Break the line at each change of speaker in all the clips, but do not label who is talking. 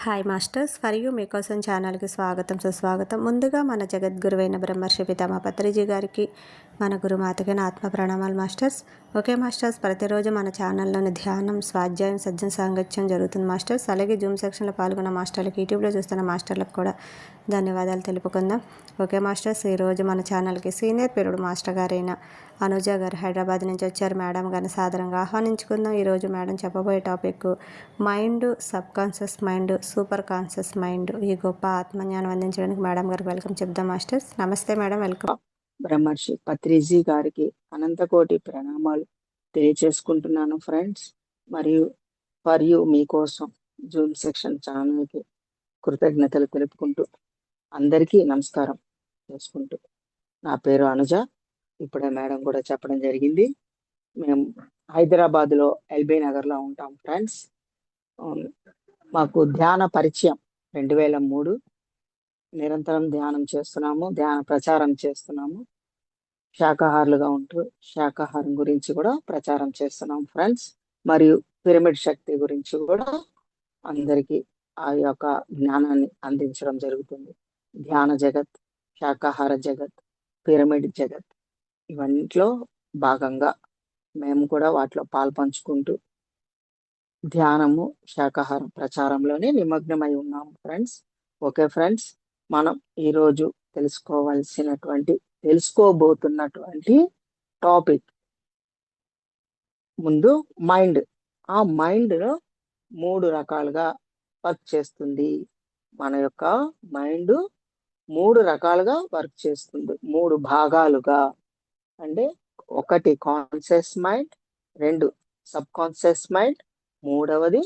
Hi masters, for you మీకోసం ఛానల్కి స్వాగతం సుస్వాగతం. ముందుగా మన జగద్గురువైన బ్రహ్మర్షి పితామహ పత్రిజీ గారికి, మన గురుమాతకి నా ఆత్మ ప్రణామాలు మాస్టర్స్. ఓకే మాస్టర్స్, ప్రతిరోజు మన ఛానల్లోని ధ్యానం, స్వాధ్యాయం, సజ్జన సాంగత్యం జరుగుతుంది మాస్టర్స్. అలాగే జూమ్ సెక్షన్లో పాల్గొన్న మాస్టర్లకు, యూట్యూబ్లో చూస్తున్న మాస్టర్లకు కూడా ధన్యవాదాలు తెలుపుకుందాం. ఓకే మాస్టర్స్, ఈరోజు మన ఛానల్కి సీనియర్ పీరియడ్ మాస్టర్ గారైన అనుజ గారు హైదరాబాద్ నుంచి వచ్చారు. మేడం గారిని సాదరంగా ఆహ్వానించుకుందాం. ఈరోజు మేడం చెప్పబోయే topic mind, sub conscious mind, super conscious mind. ఈ గొప్ప ఆత్మజ్ఞానం అందించడానికి మేడం గారికి వెల్కమ్ చెప్దాం మాస్టర్స్. నమస్తే మేడం, వెల్కమ్.
బ్రహ్మర్షి పత్రిజీ గారికి అనంతకోటి ప్రణామాలు తెలియచేసుకుంటున్నాను ఫ్రెండ్స్. మరియు ఫర్ యూ మీకోసం జూమ్ సెక్షన్ ఛానల్కి కృతజ్ఞతలు తెలుపుకుంటూ అందరికీ నమస్కారం చేసుకుంటూ, నా పేరు అనుజ. ఇప్పుడే మేడం కూడా చెప్పడం జరిగింది. మేము హైదరాబాద్లో ఎల్బీ నగర్లో ఉంటాం ఫ్రెండ్స్. మాకు ధ్యాన పరిచయం 2003. నిరంతరం ధ్యానం చేస్తున్నాము, ధ్యాన ప్రచారం చేస్తున్నాము. శాకాహారులుగా ఉంటూ శాకాహారం గురించి కూడా ప్రచారం చేస్తున్నాం ఫ్రెండ్స్. మరియు పిరమిడ్ శక్తి గురించి కూడా అందరికీ ఆ యొక్క జ్ఞానాన్ని అందించడం జరుగుతుంది. ధ్యాన జగత్, శాకాహార జగత్, పిరమిడ్ జగత్, ఇవన్నిట్లో భాగంగా మేము కూడా వాటిలో పాల్పంచుకుంటూ ధ్యానము, శాకాహారం ప్రచారంలోనే నిమగ్నమై ఉన్నాము ఫ్రెండ్స్. ఓకే ఫ్రెండ్స్, మనం ఈరోజు తెలుసుకోబోతున్నటువంటి టాపిక్ ముందు మైండ్. ఆ మైండ్ 3 రకాలుగా వర్క్ చేస్తుంది. మన యొక్క మైండ్ 3 రకాలుగా వర్క్ చేస్తుంది, 3 భాగాలుగా. అంటే 1 conscious mind, 2 subconscious mind, 3వది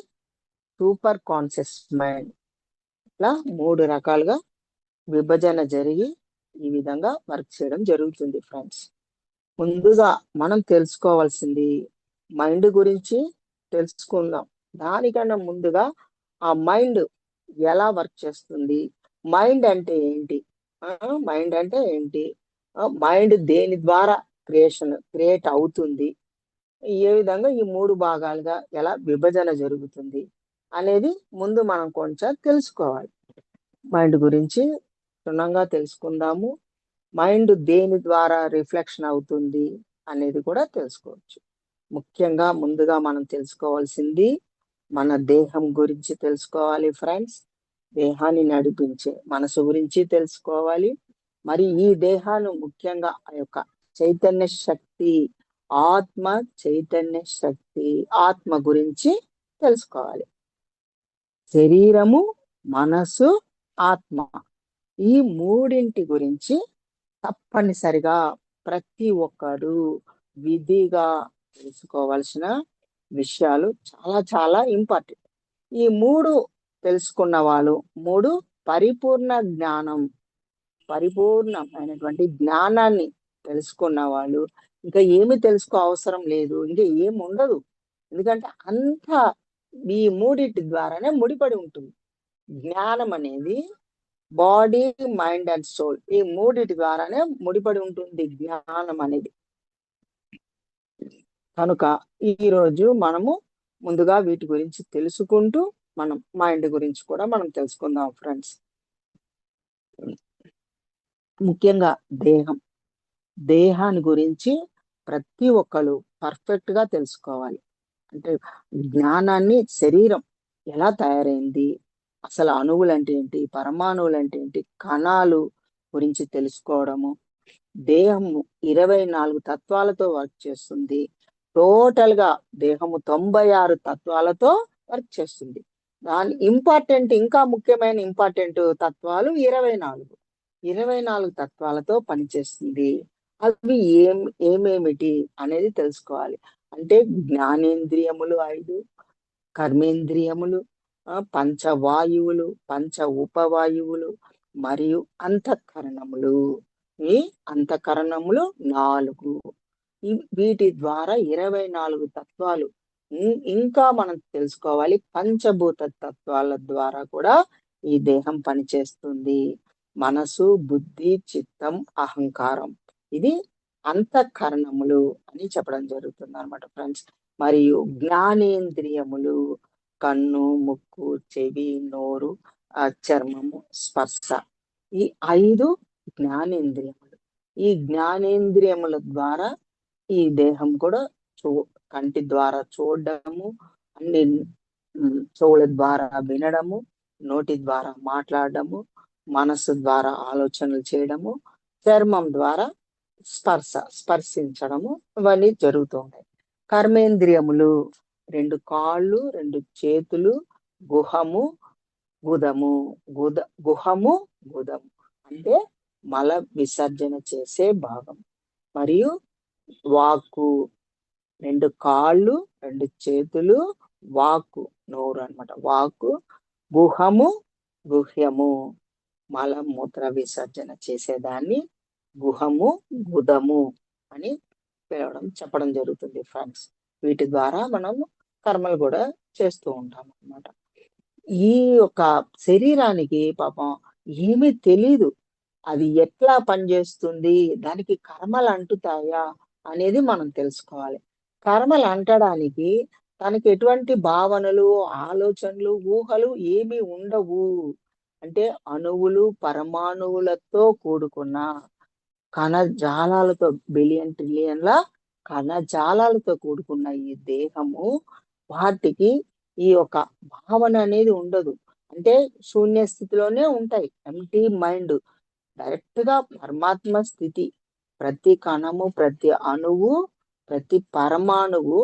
సూపర్ కాన్షియస్ మైండ్. ఇట్లా 3 రకాలుగా విభజన జరిగి ఈ విధంగా వర్క్ చేయడం జరుగుతుంది ఫ్రెండ్స్. ముందుగా మనం తెలుసుకోవాల్సింది మైండ్ గురించి తెలుసుకుందాం. దానికన్నా ముందుగా ఆ మైండ్ ఎలా వర్క్ చేస్తుంది, మైండ్ అంటే ఏంటి, మైండ్ అంటే ఏంటి, మైండ్ దేని ద్వారా క్రియేట్ అవుతుంది, ఏ విధంగా ఈ 3 భాగాలుగా ఎలా విభజన జరుగుతుంది అనేది ముందు మనం కొంచెం తెలుసుకోవాలి. మైండ్ గురించి క్షుణ్ణంగా తెలుసుకుందాము. మైండ్ దేని ద్వారా రిఫ్లెక్షన్ అవుతుంది అనేది కూడా తెలుసుకోవచ్చు. ముఖ్యంగా ముందుగా మనం తెలుసుకోవాల్సింది మన దేహం గురించి తెలుసుకోవాలి ఫ్రెండ్స్. దేహాన్ని నడిపించే మనసు గురించి తెలుసుకోవాలి. మరి ఈ దేహాన్ని ముఖ్యంగా ఆ యొక్క చైతన్య శక్తి, ఆత్మ చైతన్య శక్తి, ఆత్మ గురించి తెలుసుకోవాలి. శరీరము, మనసు, ఆత్మ, ఈ 3 గురించి తప్పనిసరిగా ప్రతి ఒక్కరు విధిగా తెలుసుకోవాల్సిన విషయాలు చాలా చాలా ఇంపార్టెంట్. ఈ 3 తెలుసుకున్న వాళ్ళు, 3 పరిపూర్ణమైనటువంటి జ్ఞానాన్ని తెలుసుకున్న వాళ్ళు ఇంకా ఏమి తెలుసుకో అవసరం లేదు, ఇంకా ఏమి ఉండదు. ఎందుకంటే అంతా ఈ 3 ద్వారానే ముడిపడి ఉంటుంది. జ్ఞానం అనేది బాడీ, మైండ్ అండ్ సోల్, ఈ 3 ద్వారానే ముడిపడి ఉంటుంది జ్ఞానం అనేది. కనుక ఈరోజు మనము ముందుగా వీటి గురించి తెలుసుకుంటూ మనం మైండ్ గురించి కూడా మనం తెలుసుకుందాం ఫ్రెండ్స్. ముఖ్యంగా దేహాన్ని గురించి ప్రతి ఒక్కరు పర్ఫెక్ట్ గా తెలుసుకోవాలి. అంటే జ్ఞానాన్ని, శరీరం ఎలా తయారైంది, అసలు అణువులు అంటే ఏంటి, పరమాణువులు అంటే ఏంటి, కణాలు గురించి తెలుసుకోవడము. దేహము 24 తత్వాలతో వర్క్ చేస్తుంది. టోటల్ గా దేహము 96 తత్వాలతో వర్క్ చేస్తుంది. దాని ఇంకా ముఖ్యమైన ఇంపార్టెంట్ తత్వాలు 24 తత్వాలతో పనిచేస్తుంది. అవి ఏమేమిటి అనేది తెలుసుకోవాలి. అంటే జ్ఞానేంద్రియములు 5, కర్మేంద్రియములు, పంచవాయువులు, పంచ ఉపవాయువులు మరియు అంతఃకరణములు. ఈ అంతఃకరణములు 4. వీటి ద్వారా 24 తత్వాలు. ఇంకా మనం తెలుసుకోవాలి, పంచభూత తత్వాల ద్వారా కూడా ఈ దేహం పనిచేస్తుంది. మనసు, బుద్ధి, చిత్తం, అహంకారం, ఇది అంతఃకరణములు అని చెప్పడం జరుగుతుంది అన్నమాట ఫ్రెండ్స్. మరియు జ్ఞానేంద్రియములు కన్ను, ముక్కు, చెవి, నోరు, చర్మము, స్పర్శ. ఈ 5 జ్ఞానేంద్రియములు. ఈ జ్ఞానేంద్రియముల ద్వారా ఈ దేహం కూడా కంటి ద్వారా చూడడము, అన్ని చెవుల ద్వారా వినడము, నోటి ద్వారా మాట్లాడడము, మనస్సు ద్వారా ఆలోచనలు చేయడము, చర్మం ద్వారా స్పర్శించడము, ఇవన్నీ జరుగుతూ ఉంటాయి. కర్మేంద్రియములు 2 కాళ్ళు, 2 చేతులు, గుహము, గుదము. గుహము, గుదము అంటే మల విసర్జన చేసే భాగం. మరియు వాక్కు 2 కాళ్ళు, 2 చేతులు, వాక్కు నోరు అన్నమాట. వాక్కు, గుహము, గుహ్యము మలమూత్ర విసర్జన చేసేదాన్ని గుహము, గుదము అని చెప్పడం జరుగుతుంది ఫ్రెండ్స్. వీటి ద్వారా మనం కర్మలు కూడా చేస్తూ ఉంటాం అన్నమాట. ఈ యొక్క శరీరానికి పాపం ఏమీ తెలీదు, అది ఎట్లా పనిచేస్తుంది, దానికి కర్మలు అంటుతాయా అనేది మనం తెలుసుకోవాలి. కర్మలు అంటడానికి తనకి ఎటువంటి భావనలు, ఆలోచనలు, ఊహలు ఏమీ ఉండవు. అంటే అణువులు, పరమాణువులతో కూడుకున్న కణజాలాలతో, బిలియన్ ట్రిలియన్ల కణజాలాలతో కూడుకున్న ఈ దేహము, వాటికి ఈ యొక్క భావన అనేది ఉండదు. అంటే శూన్య స్థితిలోనే ఉంటాయి. ఎంటీ మైండ్, డైరెక్ట్ గా పరమాత్మ స్థితి. ప్రతి కణము, ప్రతి అణువు, ప్రతి పరమాణువు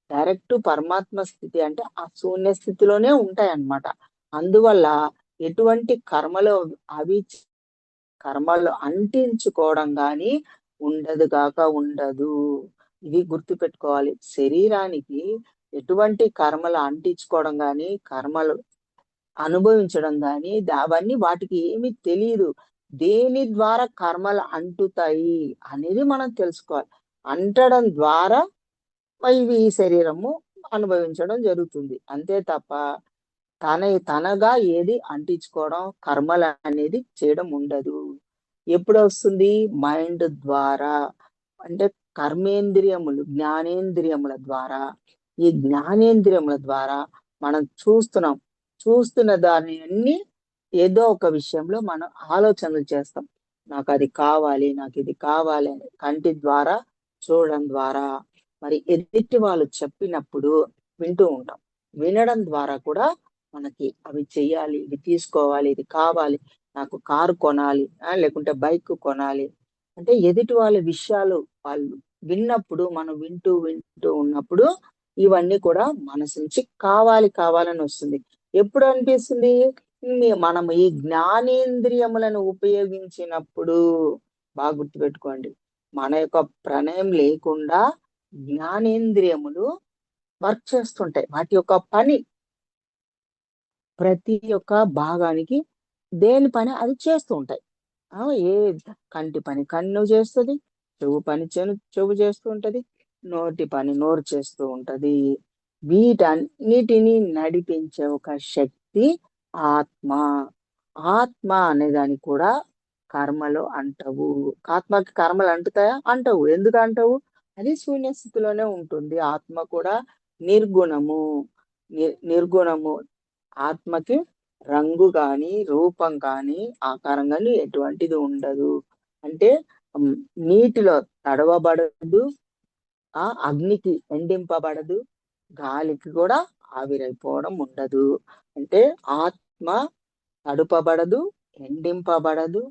డైరెక్ట్ పరమాత్మ స్థితి, అంటే ఆ శూన్య స్థితిలోనే ఉంటాయి అన్నమాట. అందువల్ల ఎటువంటి కర్మలు అంటించుకోవడం గాని ఉండదు. ఇది గుర్తు పెట్టుకోవాలి. శరీరానికి ఎటువంటి కర్మలు అంటించుకోవడం గాని, కర్మలు అనుభవించడం గాని, అవన్నీ వాటికి ఏమీ తెలియదు. దేని ద్వారా కర్మలు అంటుతాయి అనేది మనం తెలుసుకోవాలి. అంటడం ద్వారా ఇవి ఈ శరీరము అనుభవించడం జరుగుతుంది. అంతే తప్ప తనగా ఏది అంటించుకోవడం, కర్మలు అనేది చేయడం ఉండదు. ఎప్పుడు వస్తుంది? మైండ్ ద్వారా. అంటే కర్మేంద్రియములు, జ్ఞానేంద్రియముల ద్వారా. ఈ జ్ఞానేంద్రియముల ద్వారా మనం చూస్తున్న దాన్ని అన్ని ఏదో ఒక విషయంలో మనం ఆలోచనలు చేస్తాం. నాకు అది కావాలి, నాకు ఇది కావాలి అని కంటి ద్వారా చూడడం ద్వారా, మరి ఎదుటి వాళ్ళు చెప్పినప్పుడు వింటూ ఉంటాం. వినడం ద్వారా కూడా మనకి అవి చెయ్యాలి, ఇది తీసుకోవాలి, ఇది కావాలి, నాకు కారు కొనాలి, లేకుంటే బైక్ కొనాలి అంటే ఎదుటి వాళ్ళ విషయాలు వాళ్ళు విన్నప్పుడు, మనం వింటూ ఉన్నప్పుడు ఇవన్నీ కూడా మనసు నుంచి కావాలని వస్తుంది. ఎప్పుడు అనిపిస్తుంది? మనం ఈ జ్ఞానేంద్రియములను ఉపయోగించినప్పుడు. బాగా గుర్తుపెట్టుకోండి, మన యొక్క ప్రణయం లేకుండా జ్ఞానేంద్రియములు వర్క్ చేస్తుంటాయి. వాటి యొక్క పని ప్రతి ఒక్క భాగానికి దేని పని అది చేస్తూ ఉంటాయి. ఏ కంటి పని కన్ను చేస్తుంది, చెవు పని చెవు చేస్తూ ఉంటది, నోటి పని నోరు చేస్తూ ఉంటది. వీటన్నిటిని నడిపించే ఒక శక్తి ఆత్మ. ఆత్మ అనేదానికి కూడా కర్మలు అంటవు. ఆత్మకి కర్మలు అంటుతాయా? అంటవు. ఎందుకు అంటవు? అది శూన్య స్థితిలోనే ఉంటుంది. ఆత్మ కూడా నిర్గుణము. నిర్గుణము. ఆత్మకి రంగు గాని, రూపం గాని, ఆకారం గాని ఎటువంటిది ఉండదు. అంటే నీటిలో తడవబడదు, అగ్నికి ఎండింపబడదు, గాలికి కూడా ఆవిరైపోవడం ఉండదు. అంటే ఆత్మ తడుపబడదు, ఎండింపబడదు,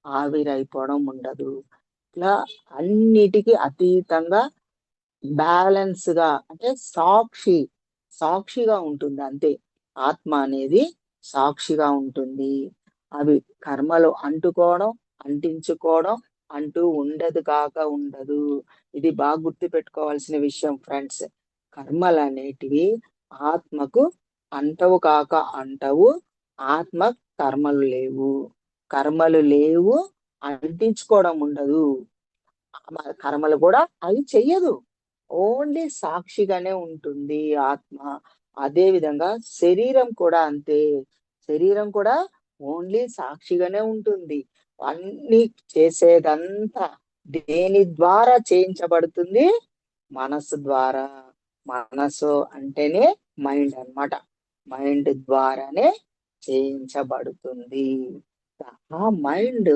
ఆవిరైపోవడం ఉండదు. ఇట్లా అన్నిటికీ అతీతంగా బ్యాలెన్స్ గా, అంటే సాక్షిగా ఉంటుంది. అంతే, ఆత్మ అనేది సాక్షిగా ఉంటుంది. అవి కర్మలు అంటుకోవడం, అంటించుకోవడం అంటూ ఉండదు. ఇది బాగా గుర్తు పెట్టుకోవాల్సిన విషయం ఫ్రెండ్స్. కర్మలు అనేటివి ఆత్మకు అంటవు కాక అంటవు. ఆత్మ కర్మలు లేవు, అంటించుకోవడం ఉండదు. కర్మలు కూడా అది చెయ్యదు, ఓన్లీ సాక్షిగానే ఉంటుంది ఆత్మ. అదే విధంగా శరీరం కూడా అంతే. శరీరం కూడా ఓన్లీ సాక్షిగానే ఉంటుంది. అన్ని చేసేదంతా దేని ద్వారా చేయించబడుతుంది? మనసు ద్వారా. మనసు అంటేనే మైండ్ అన్నమాట. మైండ్ ద్వారానే చేయించబడుతుంది. ఆ మైండ్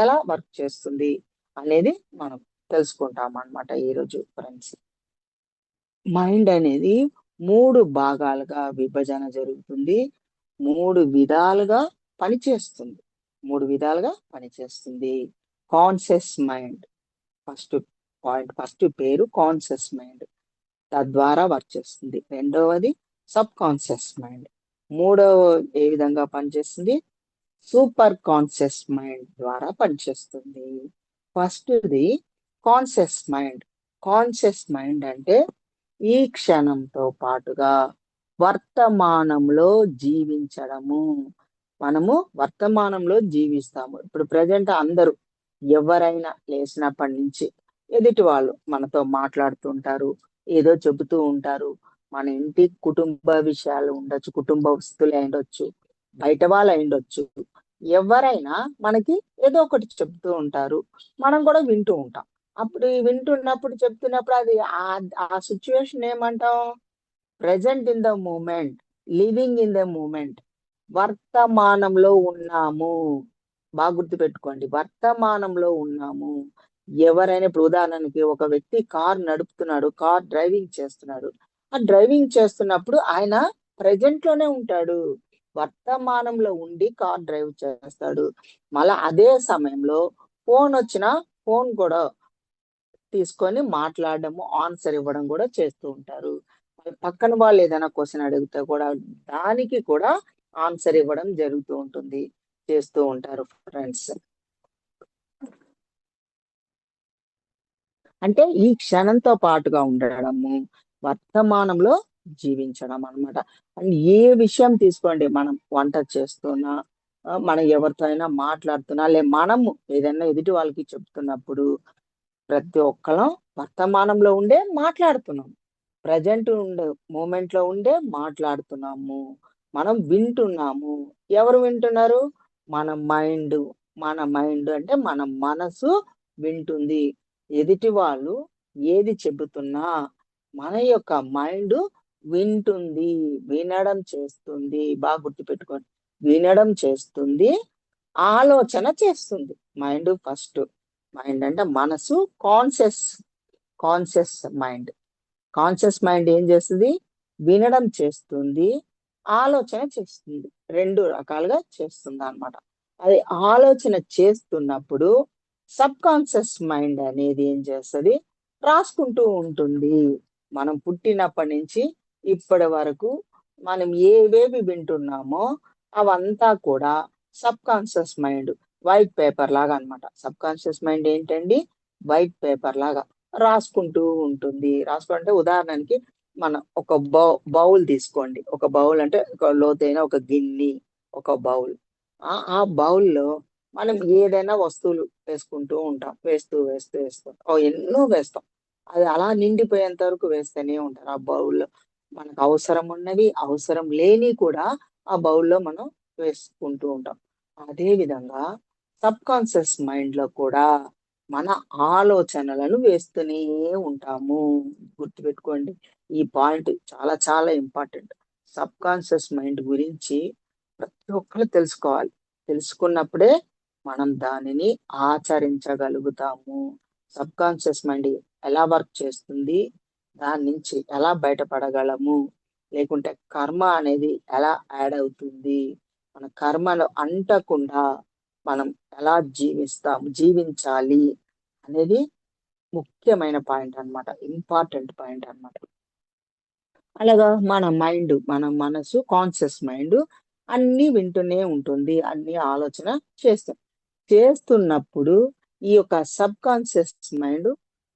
ఎలా వర్క్ చేస్తుంది అనేది మనం తెలుసుకుంటాం అన్నమాట ఈరోజు ఫ్రెండ్స్. మైండ్ అనేది 3 భాగాలుగా విభజన జరుగుతుంది. 3 విధాలుగా పనిచేస్తుంది. 3 విధాలుగా పనిచేస్తుంది. కాన్షియస్ మైండ్ ఫస్ట్ ఫస్ట్ పేరు కాన్షియస్ మైండ్, తద్వారా వర్క్ చేస్తుంది. రెండవది సబ్ కాన్షియస్ మైండ్. మూడవ ఏ విధంగా పనిచేస్తుంది? సూపర్ కాన్షియస్ మైండ్ ద్వారా పనిచేస్తుంది. ఫస్ట్ది కాన్షియస్ మైండ్. కాన్షియస్ మైండ్ అంటే ఈ క్షణంతో పాటుగా వర్తమానంలో జీవించడము. మనము వర్తమానంలో జీవిస్తాము. ఇప్పుడు ప్రజెంట్ అందరూ ఎవరైనా లేచినప్పటి నుంచి ఎదుటి వాళ్ళు మనతో మాట్లాడుతుంటారు, ఏదో చెబుతూ ఉంటారు. మన ఇంటి కుటుంబ విషయాలు ఉండొచ్చు, కుటుంబ వస్తువులు ఉండొచ్చు, బయట వాళ్ళు ఉండొచ్చు. ఎవరైనా మనకి ఏదో ఒకటి చెప్తూ ఉంటారు, మనం కూడా వింటూ ఉంటాం. అప్పుడు ఈ వింటున్నప్పుడు చెప్తున్నప్పుడు అది ఆ సిచ్యువేషన్ ఏమంటాం? Present in the moment, living in the moment. వర్తమానంలో ఉన్నాము. బాగా గుర్తుపెట్టుకోండి, వర్తమానంలో ఉన్నాము. ఎవరైనా ఇప్పుడు ఉదాహరణకి ఒక వ్యక్తి కార్ నడుపుతున్నాడు, కార్ డ్రైవింగ్ చేస్తున్నాడు. ఆ డ్రైవింగ్ చేస్తున్నప్పుడు ఆయన ప్రెజెంట్ లోనే ఉంటాడు, వర్తమానంలో ఉండి కార్ డ్రైవ్ చేస్తాడు. మళ్ళా అదే సమయంలో ఫోన్ వచ్చినా ఫోన్ కూడా తీసుకొని మాట్లాడడము, ఆన్సర్ ఇవ్వడం కూడా చేస్తూ ఉంటారు. పక్కన వాళ్ళు ఏదైనా క్వశ్చన్ అడిగితే కూడా దానికి కూడా ఆన్సర్ ఇవ్వడం జరుగుతూ ఉంటుంది, చేస్తూ ఉంటారు ఫ్రెండ్స్. అంటే ఈ క్షణంతో పాటుగా ఉండడము, వర్తమానంలో జీవించడం అన్నమాట. అండ్ ఏ విషయం తీసుకోండి, మనం వంట చేస్తున్నా, మనం ఎవరితో అయినా మాట్లాడుతున్నా, మనము ఏదైనా ఎదుటి వాళ్ళకి చెప్తున్నప్పుడు ప్రతి ఒక్కరం వర్తమానంలో ఉండే మాట్లాడుతున్నాం. ప్రజెంట్ ఉండే మూమెంట్ లో ఉండే మాట్లాడుతున్నాము. మనం వింటున్నాము. ఎవరు వింటున్నారు? మన మైండ్. మన మైండ్ అంటే మన మనసు వింటుంది. ఎదుటి వాళ్ళు ఏది చెబుతున్నా మన యొక్క మైండ్ వింటుంది, వినడం చేస్తుంది. బాగా గుర్తుపెట్టుకోండి, వినడం చేస్తుంది, ఆలోచన చేస్తుంది. Mind first. మైండ్ అంటే మనసు. Conscious conscious mind. Conscious mind ఏం చేస్తుంది? వినడం చేస్తుంది, ఆలోచన చేస్తుంది. 2 రకాలుగా చేస్తుంది అన్నమాట. అది ఆలోచన చేస్తున్నప్పుడు సబ్ కాన్షియస్ మైండ్ అనేది ఏం చేస్తుంది? రాసుకుంటూ ఉంటుంది. మనం పుట్టినప్పటి నుంచి ఇప్పటి వరకు మనం ఏవేవి వింటున్నామో అవంతా కూడా sub conscious mind white paper లాగా అన్నమాట. సబ్ కాన్షియస్ మైండ్ ఏంటండి? వైట్ పేపర్ లాగా రాసుకుంటూ ఉంటుంది. రాసుకుంటే ఉదాహరణకి మనం ఒక బౌల్ తీసుకోండి. ఒక బౌల్ అంటే ఒక లోతైన ఒక గిన్నె, ఒక బౌల్. ఆ బౌల్లో మనం ఏదైనా వస్తువులు వేసుకుంటూ ఉంటాం. వేస్తూ వేస్తూ వేస్తూ ఎన్నో వేస్తాం. అది అలా నిండిపోయేంత వరకు వేస్తూనే ఉంటారు ఆ బౌల్లో. మనకు అవసరం ఉన్నవి, అవసరం లేని కూడా ఆ బౌల్లో మనం వేసుకుంటూ ఉంటాం. అదే విధంగా సబ్ కాన్షియస్ మైండ్ లో కూడా మన ఆలోచనలను వేస్తూనే ఉంటాము. గుర్తుపెట్టుకోండి, ఈ పాయింట్ చాలా చాలా ఇంపార్టెంట్. సబ్ కాన్షియస్ మైండ్ గురించి ప్రతి ఒక్కరు తెలుసుకోవాలి. తెలుసుకున్నప్పుడే మనం దానిని ఆచరించగలుగుతాము. సబ్ కాన్షియస్ మైండ్ ఎలా వర్క్ చేస్తుంది, దాని నుంచి ఎలా బయటపడగలము, లేకుంటే కర్మ అనేది ఎలా యాడ్ అవుతుంది, మన కర్మను అంటకుండా మనం ఎలా జీవించాలి అనేది ముఖ్యమైన పాయింట్ అన్నమాట. ఇంపార్టెంట్ పాయింట్ అన్నమాట. అలాగా మన మైండ్, మన మనసు, కాన్షియస్ మైండ్ అన్ని వింటూనే ఉంటుంది, అన్ని ఆలోచన చేస్తున్నప్పుడు ఈ యొక్క సబ్ కాన్షియస్ మైండ్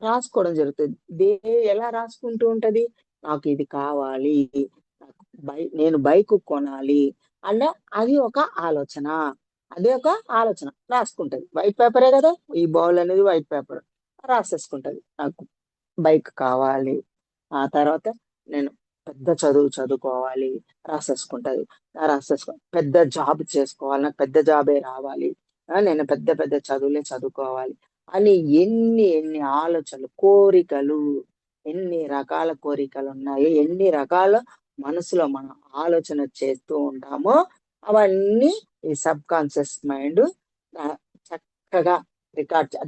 రాసుకోవడం జరుగుతుంది. ఎలా రాసుకుంటూ ఉంటది? నాకు ఇది కావాలి, నేను బైక్ కొనాలి అన్న అది ఒక ఆలోచన. అదే ఒక ఆలోచన రాసుకుంటది. వైట్ పేపరే కదా, ఈ బౌల్ అనేది వైట్ పేపర్. రాసేసుకుంటది, నాకు బైక్ కావాలి. ఆ తర్వాత నేను పెద్ద చదువు చదువుకోవాలి, రాసేసుకుంటది. పెద్ద జాబ్ చేసుకోవాలి, నాకు పెద్ద జాబే రావాలి, నేను పెద్ద పెద్ద చదువులే చదువుకోవాలి అని ఎన్ని ఎన్ని ఆలోచనలు, కోరికలు, ఎన్ని రకాల కోరికలు ఉన్నాయో, ఎన్ని రకాల మనసులో మనం ఆలోచన చేస్తూ ఉంటామో అవన్నీ ఈ సబ్ కాన్షియస్ మైండ్ చక్కగా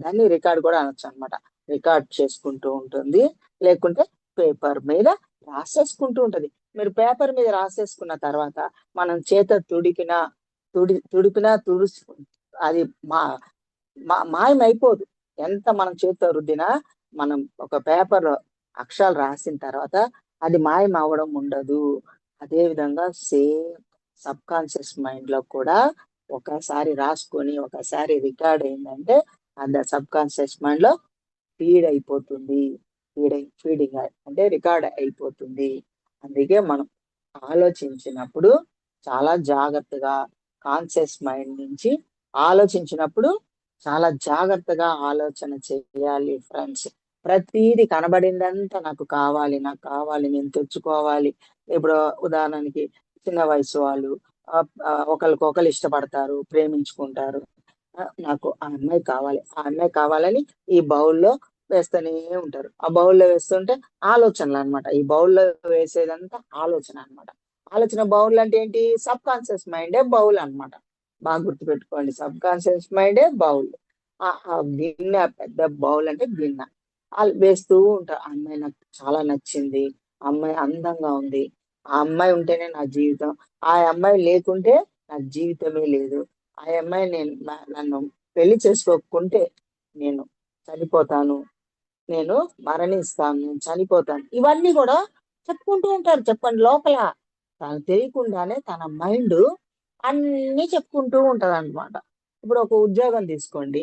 దాన్ని రికార్డ్ కూడా అనొచ్చు అనమాట. రికార్డ్ చేసుకుంటూ ఉంటుంది, లేకుంటే పేపర్ మీద రాసేసుకుంటూ ఉంటది. మీరు పేపర్ మీద రాసేసుకున్న తర్వాత మనం చేత తుడిపినా తుడుసు అది మా మాయమైపోదు. ఎంత మనం చేతితో రుద్దినా మనం ఒక పేపర్ అక్షరాలు రాసిన తర్వాత అది మాయం అవ్వడం ఉండదు. అదే విధంగా సేమ్ సబ్ కాన్షియస్ మైండ్ లో కూడా ఒకసారి రాసుకొని ఒకసారి రికార్డ్ అయిందంటే అది సబ్ కాన్షియస్ మైండ్ లో అయిపోతుంది. ఫీడింగ్ అంటే రికార్డ్ అయిపోతుంది. అందుకే మనం ఆలోచించినప్పుడు చాలా జాగ్రత్తగా కాన్షియస్ మైండ్ నుంచి ఆలోచించినప్పుడు చాలా జాగ్రత్తగా ఆలోచన చేయాలి ఫ్రెండ్స్. ప్రతిదీ కనబడిందంతా నాకు కావాలి నేను తెచ్చుకోవాలి. ఇప్పుడు ఉదాహరణకి చిన్న వయసు వాళ్ళు ఒకరికొకరు ఇష్టపడతారు, ప్రేమించుకుంటారు. నాకు ఆ అమ్మాయి కావాలని ఈ బౌల్లో వేస్తూనే ఉంటారు. ఆ బౌల్లో వేస్తుంటే ఆలోచనలు అనమాట. ఈ బౌల్లో వేసేదంతా ఆలోచన అనమాట. ఆలోచన బౌల్ అంటే ఏంటి? సబ్ కాన్షియస్ మైండే బౌల్ అనమాట. బాగా గుర్తుపెట్టుకోండి, సబ్ కాన్షియస్ మైండే బౌల్. ఆ గిన్నె, పెద్ద బౌల్ అంటే గిన్నె. వాళ్ళు వేస్తూ ఉంటారు. ఆ అమ్మాయి నాకు చాలా నచ్చింది, ఆ అమ్మాయి అందంగా ఉంది, ఆ అమ్మాయి ఉంటేనే నా జీవితం, ఆ అమ్మాయి లేకుంటే నా జీవితమే లేదు, ఆ అమ్మాయి నన్ను పెళ్లి చేసుకోకుంటే నేను చనిపోతాను, నేను మరణిస్తాను, నేను చనిపోతాను. ఇవన్నీ కూడా చెప్పుకుంటూ ఉంటారు. చెప్పండి, లోపల తను తెలియకుండానే తన మైండ్ అన్ని చెప్పుకుంటూ ఉంటది అనమాట. ఇప్పుడు ఒక ఉద్యోగం తీసుకోండి,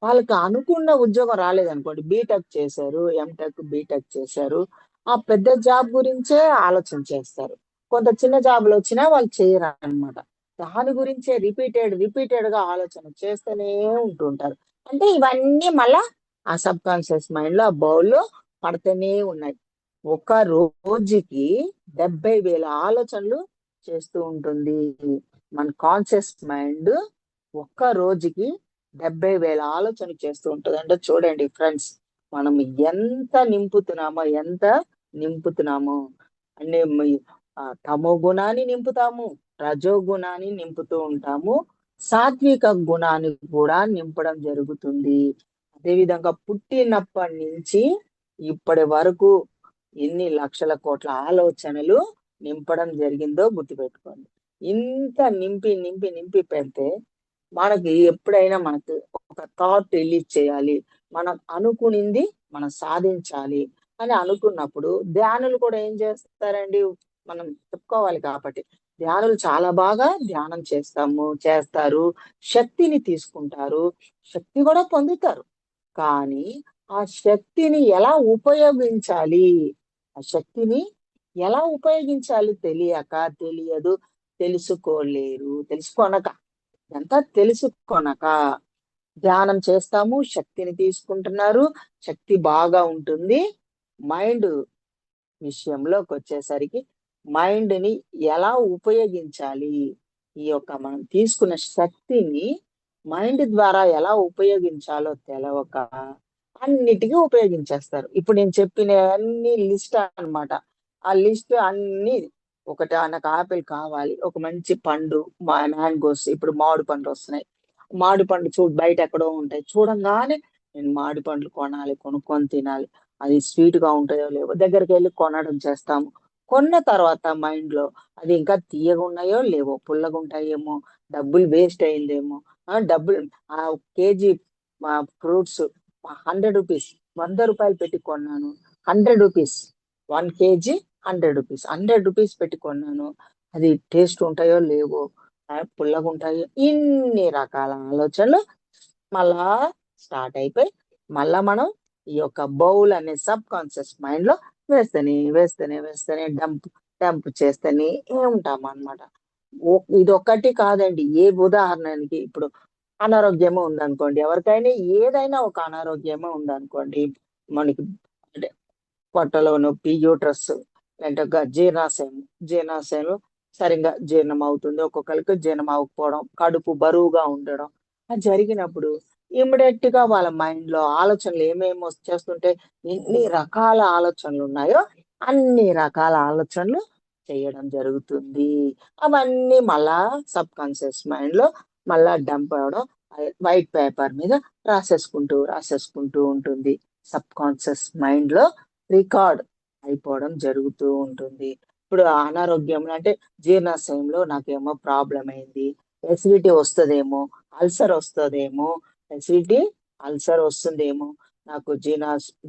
వాళ్ళకి అనుకున్న ఉద్యోగం రాలేదనుకోండి, బీటెక్ చేశారు, ఎంటెక్ బీటెక్ చేశారు, ఆ పెద్ద జాబ్ గురించే ఆలోచన చేస్తారు. కొంత చిన్న జాబులు వచ్చినా వాళ్ళు చేయరు అనమాట. దాని గురించే రిపీటెడ్ గా ఆలోచన చేస్తూనే ఉంటుంటారు. అంటే ఇవన్నీ మళ్ళా ఆ సబ్ కాన్షియస్ మైండ్ లో, ఆ బౌల్లో పడుతూనే ఉన్నాయి. ఒక రోజుకి 70,000 ఆలోచనలు చేస్తూ ఉంటుంది మన కాన్షియస్ మైండ్. ఒక్క రోజుకి 70,000 ఆలోచన చేస్తూ ఉంటుంది. అంటే చూడండి ఫ్రెండ్స్, మనం ఎంత నింపుతున్నామో అంటే తమో గుణాన్ని నింపుతాము, రజో గుణాన్ని నింపుతూ ఉంటాము, సాత్విక గుణాన్ని కూడా నింపడం జరుగుతుంది. అదేవిధంగా పుట్టినప్పటి నుంచి ఇప్పటి వరకు ఎన్ని లక్షల కోట్ల ఆలోచనలు నింపడం జరిగిందో గుర్తుపెట్టుకోండి. ఇంత నింపి నింపి నింపి పెడితే మనకి ఎప్పుడైనా మనకు ఒక థాట్ రిలీజ్ చేయాలి, మనం అనుకునింది మనం సాధించాలి అని అనుకున్నప్పుడు ధ్యానులు కూడా ఏం చేస్తారండి? మనం చెప్పుకోవాలి కాబట్టి ధ్యానులు చాలా బాగా ధ్యానం చేస్తారు, శక్తిని తీసుకుంటారు, శక్తి కూడా పొందుతారు. కానీ ఆ శక్తిని ఎలా ఉపయోగించాలి, ఆ శక్తిని ఎలా ఉపయోగించాలి తెలియదు, తెలుసుకోనక, ఎంత తెలుసుకొనక ధ్యానం చేస్తాము, శక్తిని తీసుకుంటున్నారు, శక్తి బాగా ఉంటుంది. మైండ్ విషయంలోకి వచ్చేసరికి మైండ్ ని ఎలా ఉపయోగించాలి, ఈ యొక్క మనం తీసుకున్న శక్తిని మైండ్ ద్వారా ఎలా ఉపయోగించాలో తెలవక అన్నిటికీ ఉపయోగించేస్తారు. ఇప్పుడు నేను చెప్పిన అన్ని లిస్ట్ అన్నమాట. ఆ లిస్ట్ అన్ని ఒకటి, నాకు ఆపిల్ కావాలి, ఒక మంచి పండు, మ్యాంగోస్, ఇప్పుడు మామిడి పండ్లు వస్తున్నాయి, మామిడి పండు బయట ఎక్కడో ఉంటాయి, చూడంగానే నేను మామిడి పండ్లు కొనాలి, కొనుక్కొని తినాలి, అది స్వీట్ గా ఉంటాయో లేవో దగ్గరికి వెళ్ళి కొనడం చేస్తాము. కొన్న తర్వాత మైండ్ లో అది ఇంకా తీయగా ఉన్నాయో లేవో, పుల్లగా ఉంటాయేమో, డబ్బులు వేస్ట్ అయిందేమో, డబ్బులు ఆ కేజీ ఫ్రూట్స్ 100 రూపీస్, 100 రూపాయలు పెట్టి కొన్నాను, 100 రూపీస్, 1 కేజీ 100 రూపీస్, 100 రూపీస్ పెట్టి కొన్నాను, అది టేస్ట్ ఉంటాయో లేవో, పుల్లగా ఉంటాయో, ఇన్ని రకాల ఆలోచనలు మళ్ళా స్టార్ట్ అయిపోయి మళ్ళా మనం ఈ యొక్క బౌల్ అనే సబ్ కాన్షియస్ మైండ్ లో వేస్తేనే డంప్ చేస్తేనే ఉంటాం అనమాట. ఇది ఒక్కటి కాదండి, ఏ ఉదాహరణకి ఇప్పుడు అనారోగ్యము ఉందనుకోండి, ఎవరికైనా ఏదైనా ఒక అనారోగ్యము ఉందనుకోండి, మనకి అంటే పొట్టలో నొప్పి, యూట్రస్, అంటే జీర్ణాశయం సరిగ్గా జీర్ణం అవుతుంది, ఒక్కొక్కరికి జీర్ణం అవ్వకపోవడం, కడుపు బరువుగా ఉండడం, అది జరిగినప్పుడు ఇమ్మీడియట్ గా వాళ్ళ మైండ్ లో ఆలోచనలు ఏమేమి వచ్చేస్తుంటే ఎన్ని రకాల ఆలోచనలు ఉన్నాయో అన్ని రకాల ఆలోచనలు చేయడం జరుగుతుంది. అవన్నీ మళ్ళా సబ్ కాన్షియస్ మైండ్ లో మళ్ళా డంప్ అవడం, వైట్ పేపర్ మీద రాసేసుకుంటూ ఉంటుంది. సబ్ కాన్షియస్ మైండ్ లో రికార్డ్ అయిపోవడం జరుగుతూ ఉంటుంది. ఇప్పుడు అనారోగ్యంలో అంటే జీర్ణాశయంలో నాకేమో ప్రాబ్లం అయింది, ఎసిడిటీ వస్తుందేమో, అల్సర్ వస్తుందేమో, ఎసిడిటీ అల్సర్ వస్తుందేమో, నాకు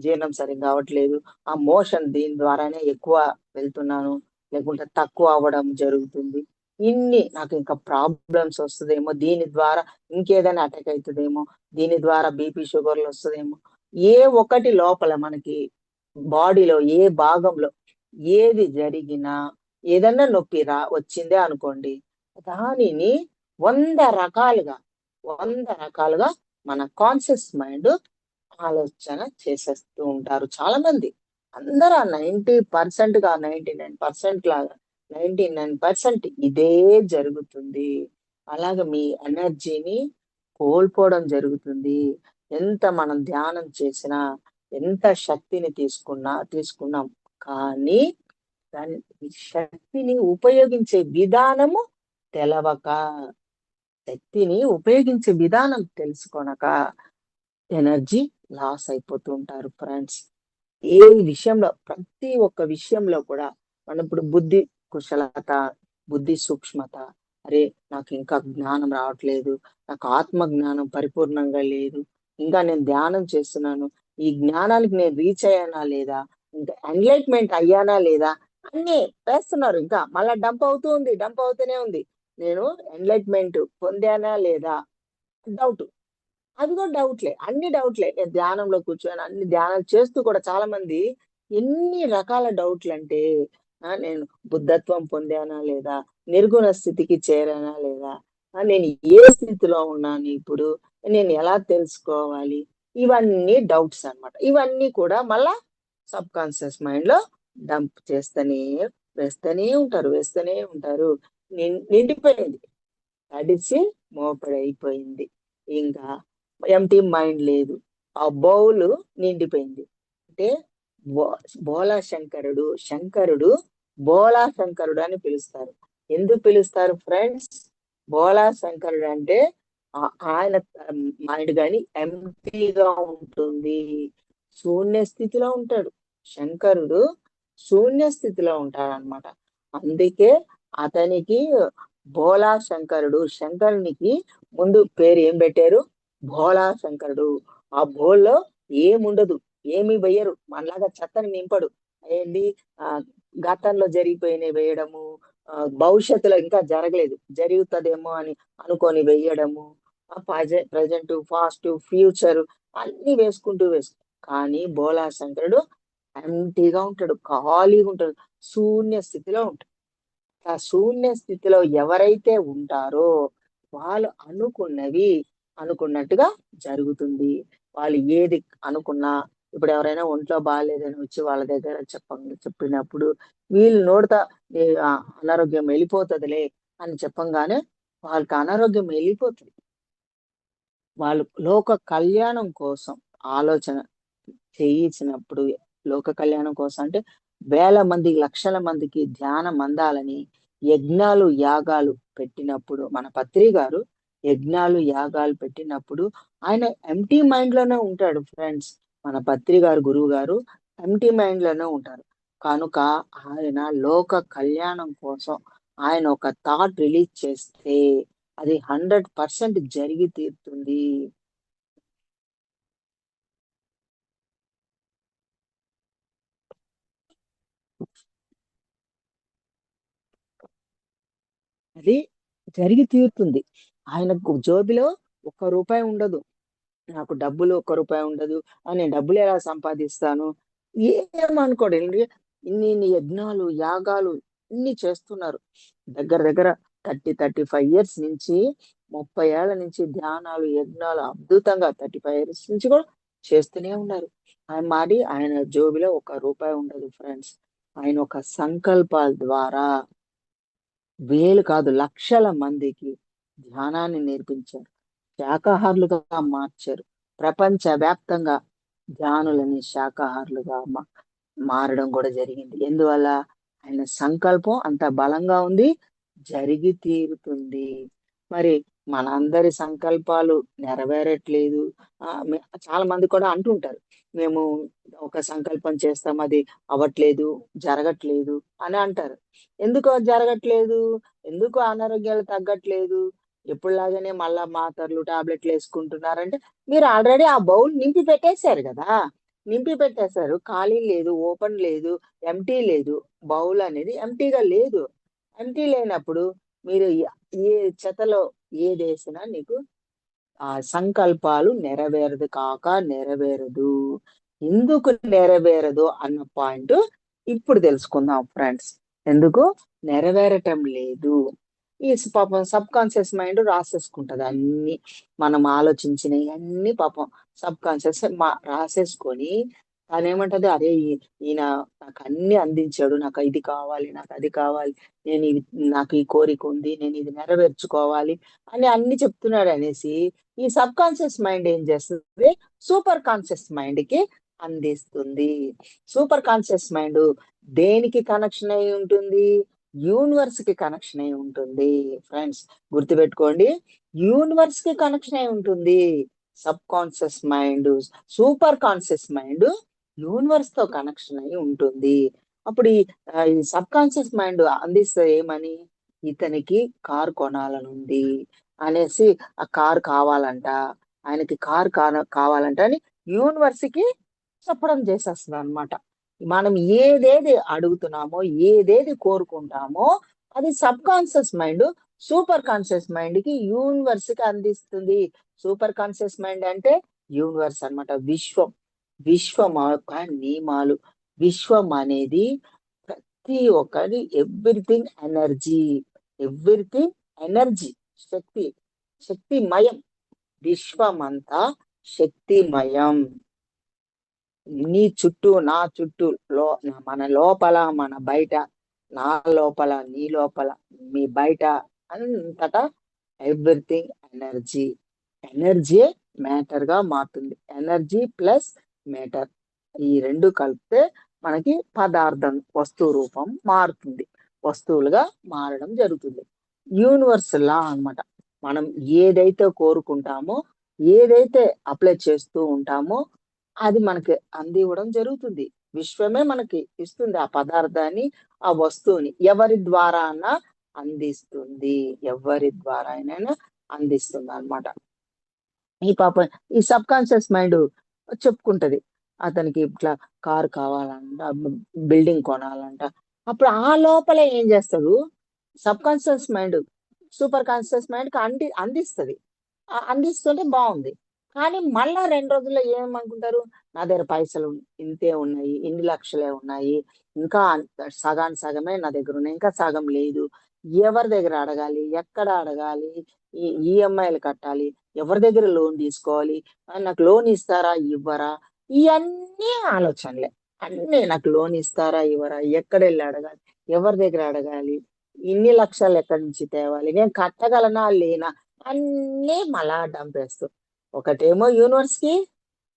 జీర్ణం సరిగ్గా అవ్వట్లేదు, ఆ మోషన్ దీని ద్వారానే ఎక్కువ వెళ్తున్నాను, లేకుంటే తక్కువ అవ్వడం జరుగుతుంది, ఇన్ని నాకు ఇంకా ప్రాబ్లమ్స్ వస్తుందేమో, దీని ద్వారా ఇంకేదైనా అటాక్ అవుతుందేమో, దీని ద్వారా బీపీ షుగర్లు వస్తుందేమో, ఏ ఒకటి లోపల మనకి బాడీలో ఏ భాగంలో ఏది జరిగినా ఏదన్నా నొప్పి వచ్చిందే అనుకోండి, దానిని 100 రకాలుగా మన కాన్షియస్ మైండ్ ఆలోచన చేసేస్తూ ఉంటారు చాలా మంది. అందరూ 90% గా 99% లాగా 99% ఇదే జరుగుతుంది. అలాగే మీ ఎనర్జీని కోల్పోవడం జరుగుతుంది. ఎంత మనం ధ్యానం చేసినా, ఎంత శక్తిని తీసుకున్నాం, కానీ దాని శక్తిని ఉపయోగించే విధానము తెలవక, శక్తిని ఉపయోగించే విధానం తెలుసుకొనక ఎనర్జీ లాస్ అయిపోతూ ఉంటారు ఫ్రెండ్స్. ఏ విషయంలో, ప్రతి ఒక్క విషయంలో కూడా మనం ఇప్పుడు బుద్ధి కుశలత, బుద్ధి సూక్ష్మత, అరే నాకు ఇంకా జ్ఞానం రావట్లేదు, నాకు ఆత్మ జ్ఞానం పరిపూర్ణంగా లేదు, ఇంకా నేను ధ్యానం చేస్తున్నాను, ఈ జ్ఞానానికి నేను రీచ్ అయ్యానా లేదా, ఇంకా ఎన్లైట్మెంట్ అయ్యానా లేదా, అన్ని వేస్తున్నారు, ఇంకా మళ్ళా డంప్ అవుతూనే ఉంది. నేను ఎన్లైట్మెంట్ పొందానా లేదా, డౌట్. అది కూడా డౌట్లే, అన్ని డౌట్లే. నేను ధ్యానంలో కూర్చొని అన్ని ధ్యానాలు చేస్తూ కూడా చాలా మంది ఎన్ని రకాల డౌట్లు అంటే, నేను బుద్ధత్వం పొందానా లేదా, నిర్గుణ స్థితికి చేరానా లేదా, నేను ఏ స్థితిలో ఉన్నాను ఇప్పుడు, నేను ఎలా తెలుసుకోవాలి, ఇవన్నీ డౌట్స్ అన్నమాట. ఇవన్నీ కూడా మళ్ళా సబ్ కాన్షియస్ మైండ్ లో డంప్ వేస్తూనే ఉంటారు. నిండిపోయింది, తడిసి మోపడైపోయింది, ఇంకా ఎంటీ మైండ్ లేదు, ఆ బౌల్ నిండిపోయింది. అంటే శంకరుడు బోలా శంకరుడు అని పిలుస్తారు. ఎందుకు పిలుస్తారు ఫ్రెండ్స్? బోలా శంకరుడు అంటే ఆయన మైండ్ గాని ఎంటీగా ఉంటుంది, శూన్య స్థితిలో ఉంటాడు. శంకరుడు శూన్య స్థితిలో ఉంటాడు అనమాట. అందుకే అతనికి భోలా శంకరుడు, శంకరునికి ముందు పేరు ఏం పెట్టారు? భోలా శంకరుడు. ఆ భోల్లో ఏముండదు, ఏమి వేయరు, మనలాగా చెత్తని నింపడు. ఏంటి, గతంలో జరిగిపోయినవి వేయడము, భవిష్యత్తులో ఇంకా జరగలేదు జరుగుతుందేమో అని అనుకొని వేయడము, ప్రజెంట్, ఫాస్ట్, ఫ్యూచర్ అన్ని వేసుకుంటూ కానీ భోలా శంకరుడు ఎంటీగా ఉంటాడు, ఖాళీగా ఉంటాడు, శూన్య స్థితిలో ఉంటాడు. ఆ శూన్య స్థితిలో ఎవరైతే ఉంటారో వాళ్ళు అనుకున్నట్టుగా జరుగుతుంది. వాళ్ళు ఏది అనుకున్నా, ఇప్పుడు ఎవరైనా ఒంట్లో బాగాలేదని వచ్చి వాళ్ళ దగ్గర చెప్పినప్పుడు వీళ్ళు నోడతా అనారోగ్యం వెళ్ళిపోతుందిలే అని చెప్పంగానే వాళ్ళకి అనారోగ్యం వెళ్ళిపోతుంది. వాళ్ళు లోక కళ్యాణం కోసం ఆలోచన చేయించినప్పుడు, లోక కళ్యాణం కోసం అంటే వేల మంది, లక్షల మందికి ధ్యానం అందాలని యజ్ఞాలు యాగాలు పెట్టినప్పుడు, మన పత్రి గారు యాగాలు పెట్టినప్పుడు ఆయన ఎంటీ మైండ్ లోనే ఉంటాడు ఫ్రెండ్స్. మన పత్రి గారు, గురువు గారు ఎంటీ మైండ్ లోనే ఉంటారు. కనుక ఆయన లోక కళ్యాణం కోసం ఆయన ఒక థాట్ రిలీజ్ చేస్తే అది 100% జరిగి తీరుతుంది. అది జరిగి తీరుతుంది. ఆయనకు జోబిలో 1 రూపాయి ఉండదు, నాకు డబ్బులు 1 రూపాయి ఉండదు, నేను డబ్బులు ఎలా సంపాదిస్తాను, ఏమనుకోడు. ఇన్ని యజ్ఞాలు యాగాలు ఇన్ని చేస్తున్నారు. దగ్గర 35 years నుంచి, 30 ఏళ్ల నుంచి ధ్యానాలు యజ్ఞాలు అద్భుతంగా 35 years నుంచి కూడా చేస్తూనే ఉన్నారు. ఆయన జోబిలో 1 రూపాయి ఉండదు ఫ్రెండ్స్. ఆయన ఒక సంకల్పాల ద్వారా వేలు కాదు లక్షల మందికి ధ్యానాన్ని నేర్పించారు, శాకాహారులుగా మార్చారు. ప్రపంచ వ్యాప్తంగా ధ్యానులని శాకాహారులుగా మారడం కూడా జరిగింది. ఎందువల్ల? ఆయన సంకల్పం అంత బలంగా ఉంది, జరిగి తీరుతుంది. మరి మనందరి సంకల్పాలు నెరవేరట్లేదు. చాలా మంది కూడా అంటుంటారు, మేము ఒక సంకల్పం చేస్తాం, అది అవ్వట్లేదు, జరగట్లేదు అని అంటారు. ఎందుకు అది జరగట్లేదు? ఎందుకు అనారోగ్యాలు తగ్గట్లేదు? ఎప్పుడులాగానే మళ్ళా మాత్రలు టాబ్లెట్లు వేసుకుంటున్నారంటే, మీరు ఆల్రెడీ ఆ బౌల్ నింపి పెట్టేశారు కదా. నింపి పెట్టేశారు, ఖాళీ లేదు, ఓపెన్ లేదు, ఎంటీ లేదు. బౌల్ అనేది ఎంటీగా లేదు. ఎంటీ లేనప్పుడు మీరు ఏ చెత్తలో ఏదేసినా నీకు ఆ సంకల్పాలు నెరవేరదు. ఎందుకు నెరవేరదు అన్న పాయింట్ ఇప్పుడు తెలుసుకుందాం ఫ్రెండ్స్. ఎందుకు నెరవేరటం లేదు? ఈ పాపం సబ్ కాన్షియస్ మైండ్ రాసేసుకుంటది అన్ని. మనం ఆలోచించినవి అన్ని పాపం సబ్ కాన్షియస్ రాసేసుకొని తనేమంటది, అరే ఈయన నాకు అన్ని అందించాడు, నాకు ఇది కావాలి, నాకు అది కావాలి, నేను ఇది, నాకు ఈ కోరిక ఉంది, నేను ఇది నెరవేర్చుకోవాలి అని అన్ని చెప్తున్నాడు అనేసి ఈ సబ్ కాన్షియస్ మైండ్ ఏం చేస్తుంది? సూపర్ కాన్షియస్ మైండ్ కి అందిస్తుంది. సూపర్ కాన్షియస్ మైండ్ దేనికి కనెక్షన్ అయి ఉంటుంది? యూనివర్స్ కి కనెక్షన్ అయి ఉంటుంది. ఫ్రెండ్స్ గుర్తుపెట్టుకోండి, యూనివర్స్ కి కనెక్షన్ అయి ఉంటుంది sub conscious mind. Super conscious mind universe తో కనెక్షన్ అయి ఉంటుంది. అప్పుడు ఈ సబ్ కాన్షియస్ మైండ్ అందిస్తుంది ఏమని? ఇతనికి కార్ కొనాలనుంది అనేసి, ఆ కార్ కావాలంట, ఆయనకి కార్ కావాలంట అని యూనివర్స్ కి చెప్పడం చేసేస్తుంది అనమాట. మనం ఏదేది అడుగుతున్నామో, ఏదేది కోరుకుంటామో అది sub conscious mind super conscious mind కి, యూనివర్స్ కి అందిస్తుంది. సూపర్ కాన్షియస్ మైండ్ అంటే యూనివర్స్ అన్నమాట, విశ్వం. విశ్వం యొక్క నియమాలు. విశ్వం అనేది ప్రతి ఒక్కరి ఎవ్రీథింగ్ ఎనర్జీ. ఎవ్రీథింగ్ ఎనర్జీ, శక్తి, శక్తిమయం. విశ్వమంతా శక్తిమయం. నీ చుట్టూ, నా చుట్టూ, మన లోపల, మన బయట, నా లోపల, నీ లోపల, మీ బయట అంతటా ఎవ్రీథింగ్ ఎనర్జీ. ఎనర్జీ మ్యాటర్ గా మారుతుంది. ఎనర్జీ ప్లస్ మ్యాటర్, ఈ రెండు కలిపితే మనకి పదార్థం, వస్తు రూపం మారుతుంది, వస్తువులుగా మారడం జరుగుతుంది. యూనివర్స్ లా అన్నమాట. మనం ఏదైతే కోరుకుంటామో, ఏదైతే అప్లై చేస్తూ ఉంటామో అది మనకి అందివ్వడం జరుగుతుంది. విశ్వమే మనకి ఇస్తుంది ఆ పదార్థాన్ని, ఆ వస్తువుని. ఎవరి ద్వారా అన్నా అందిస్తుంది, ఎవరి ద్వారా అయినా అందిస్తుంది అన్నమాట. ఈ పాప ఈ సబ్ కాన్షియస్ మైండ్ చెప్పుకుంటది, అతనికి ఇట్లా కారు కావాలంట, బిల్డింగ్ కొనాలంట. అప్పుడు ఆ లోపల ఏం చేస్తాడు? Sub conscious mind super conscious mind కి అందిస్తుంది. అందిస్తుంటే బాగుంది. కానీ మళ్ళా 2 రోజుల్లో ఏమనుకుంటారు? నా దగ్గర పైసలు ఇంతే ఉన్నాయి, ఇన్ని లక్షలే ఉన్నాయి, ఇంకా సగానికి సగమే నా దగ్గర ఉన్నాయి, ఇంకా సగం లేదు. ఎవరి దగ్గర అడగాలి, ఎక్కడ అడగాలి, ఈఎంఐలు కట్టాలి, ఎవరి దగ్గర లోన్ తీసుకోవాలి, నాకు లోన్ ఇస్తారా ఇవ్వరా, ఇవన్నీ ఆలోచనలే. అన్నీ నాకు లోన్ ఇస్తారా ఇవ్వరా, ఎక్కడ వెళ్ళి అడగాలి, ఎవరి దగ్గర అడగాలి, ఇన్ని లక్షలు ఎక్కడి నుంచి తేవాలి, నేను కట్టగలనా లేనా, అన్నీ మళ్ళా డంపేస్తూ. ఒకటేమో యూనివర్స్ కి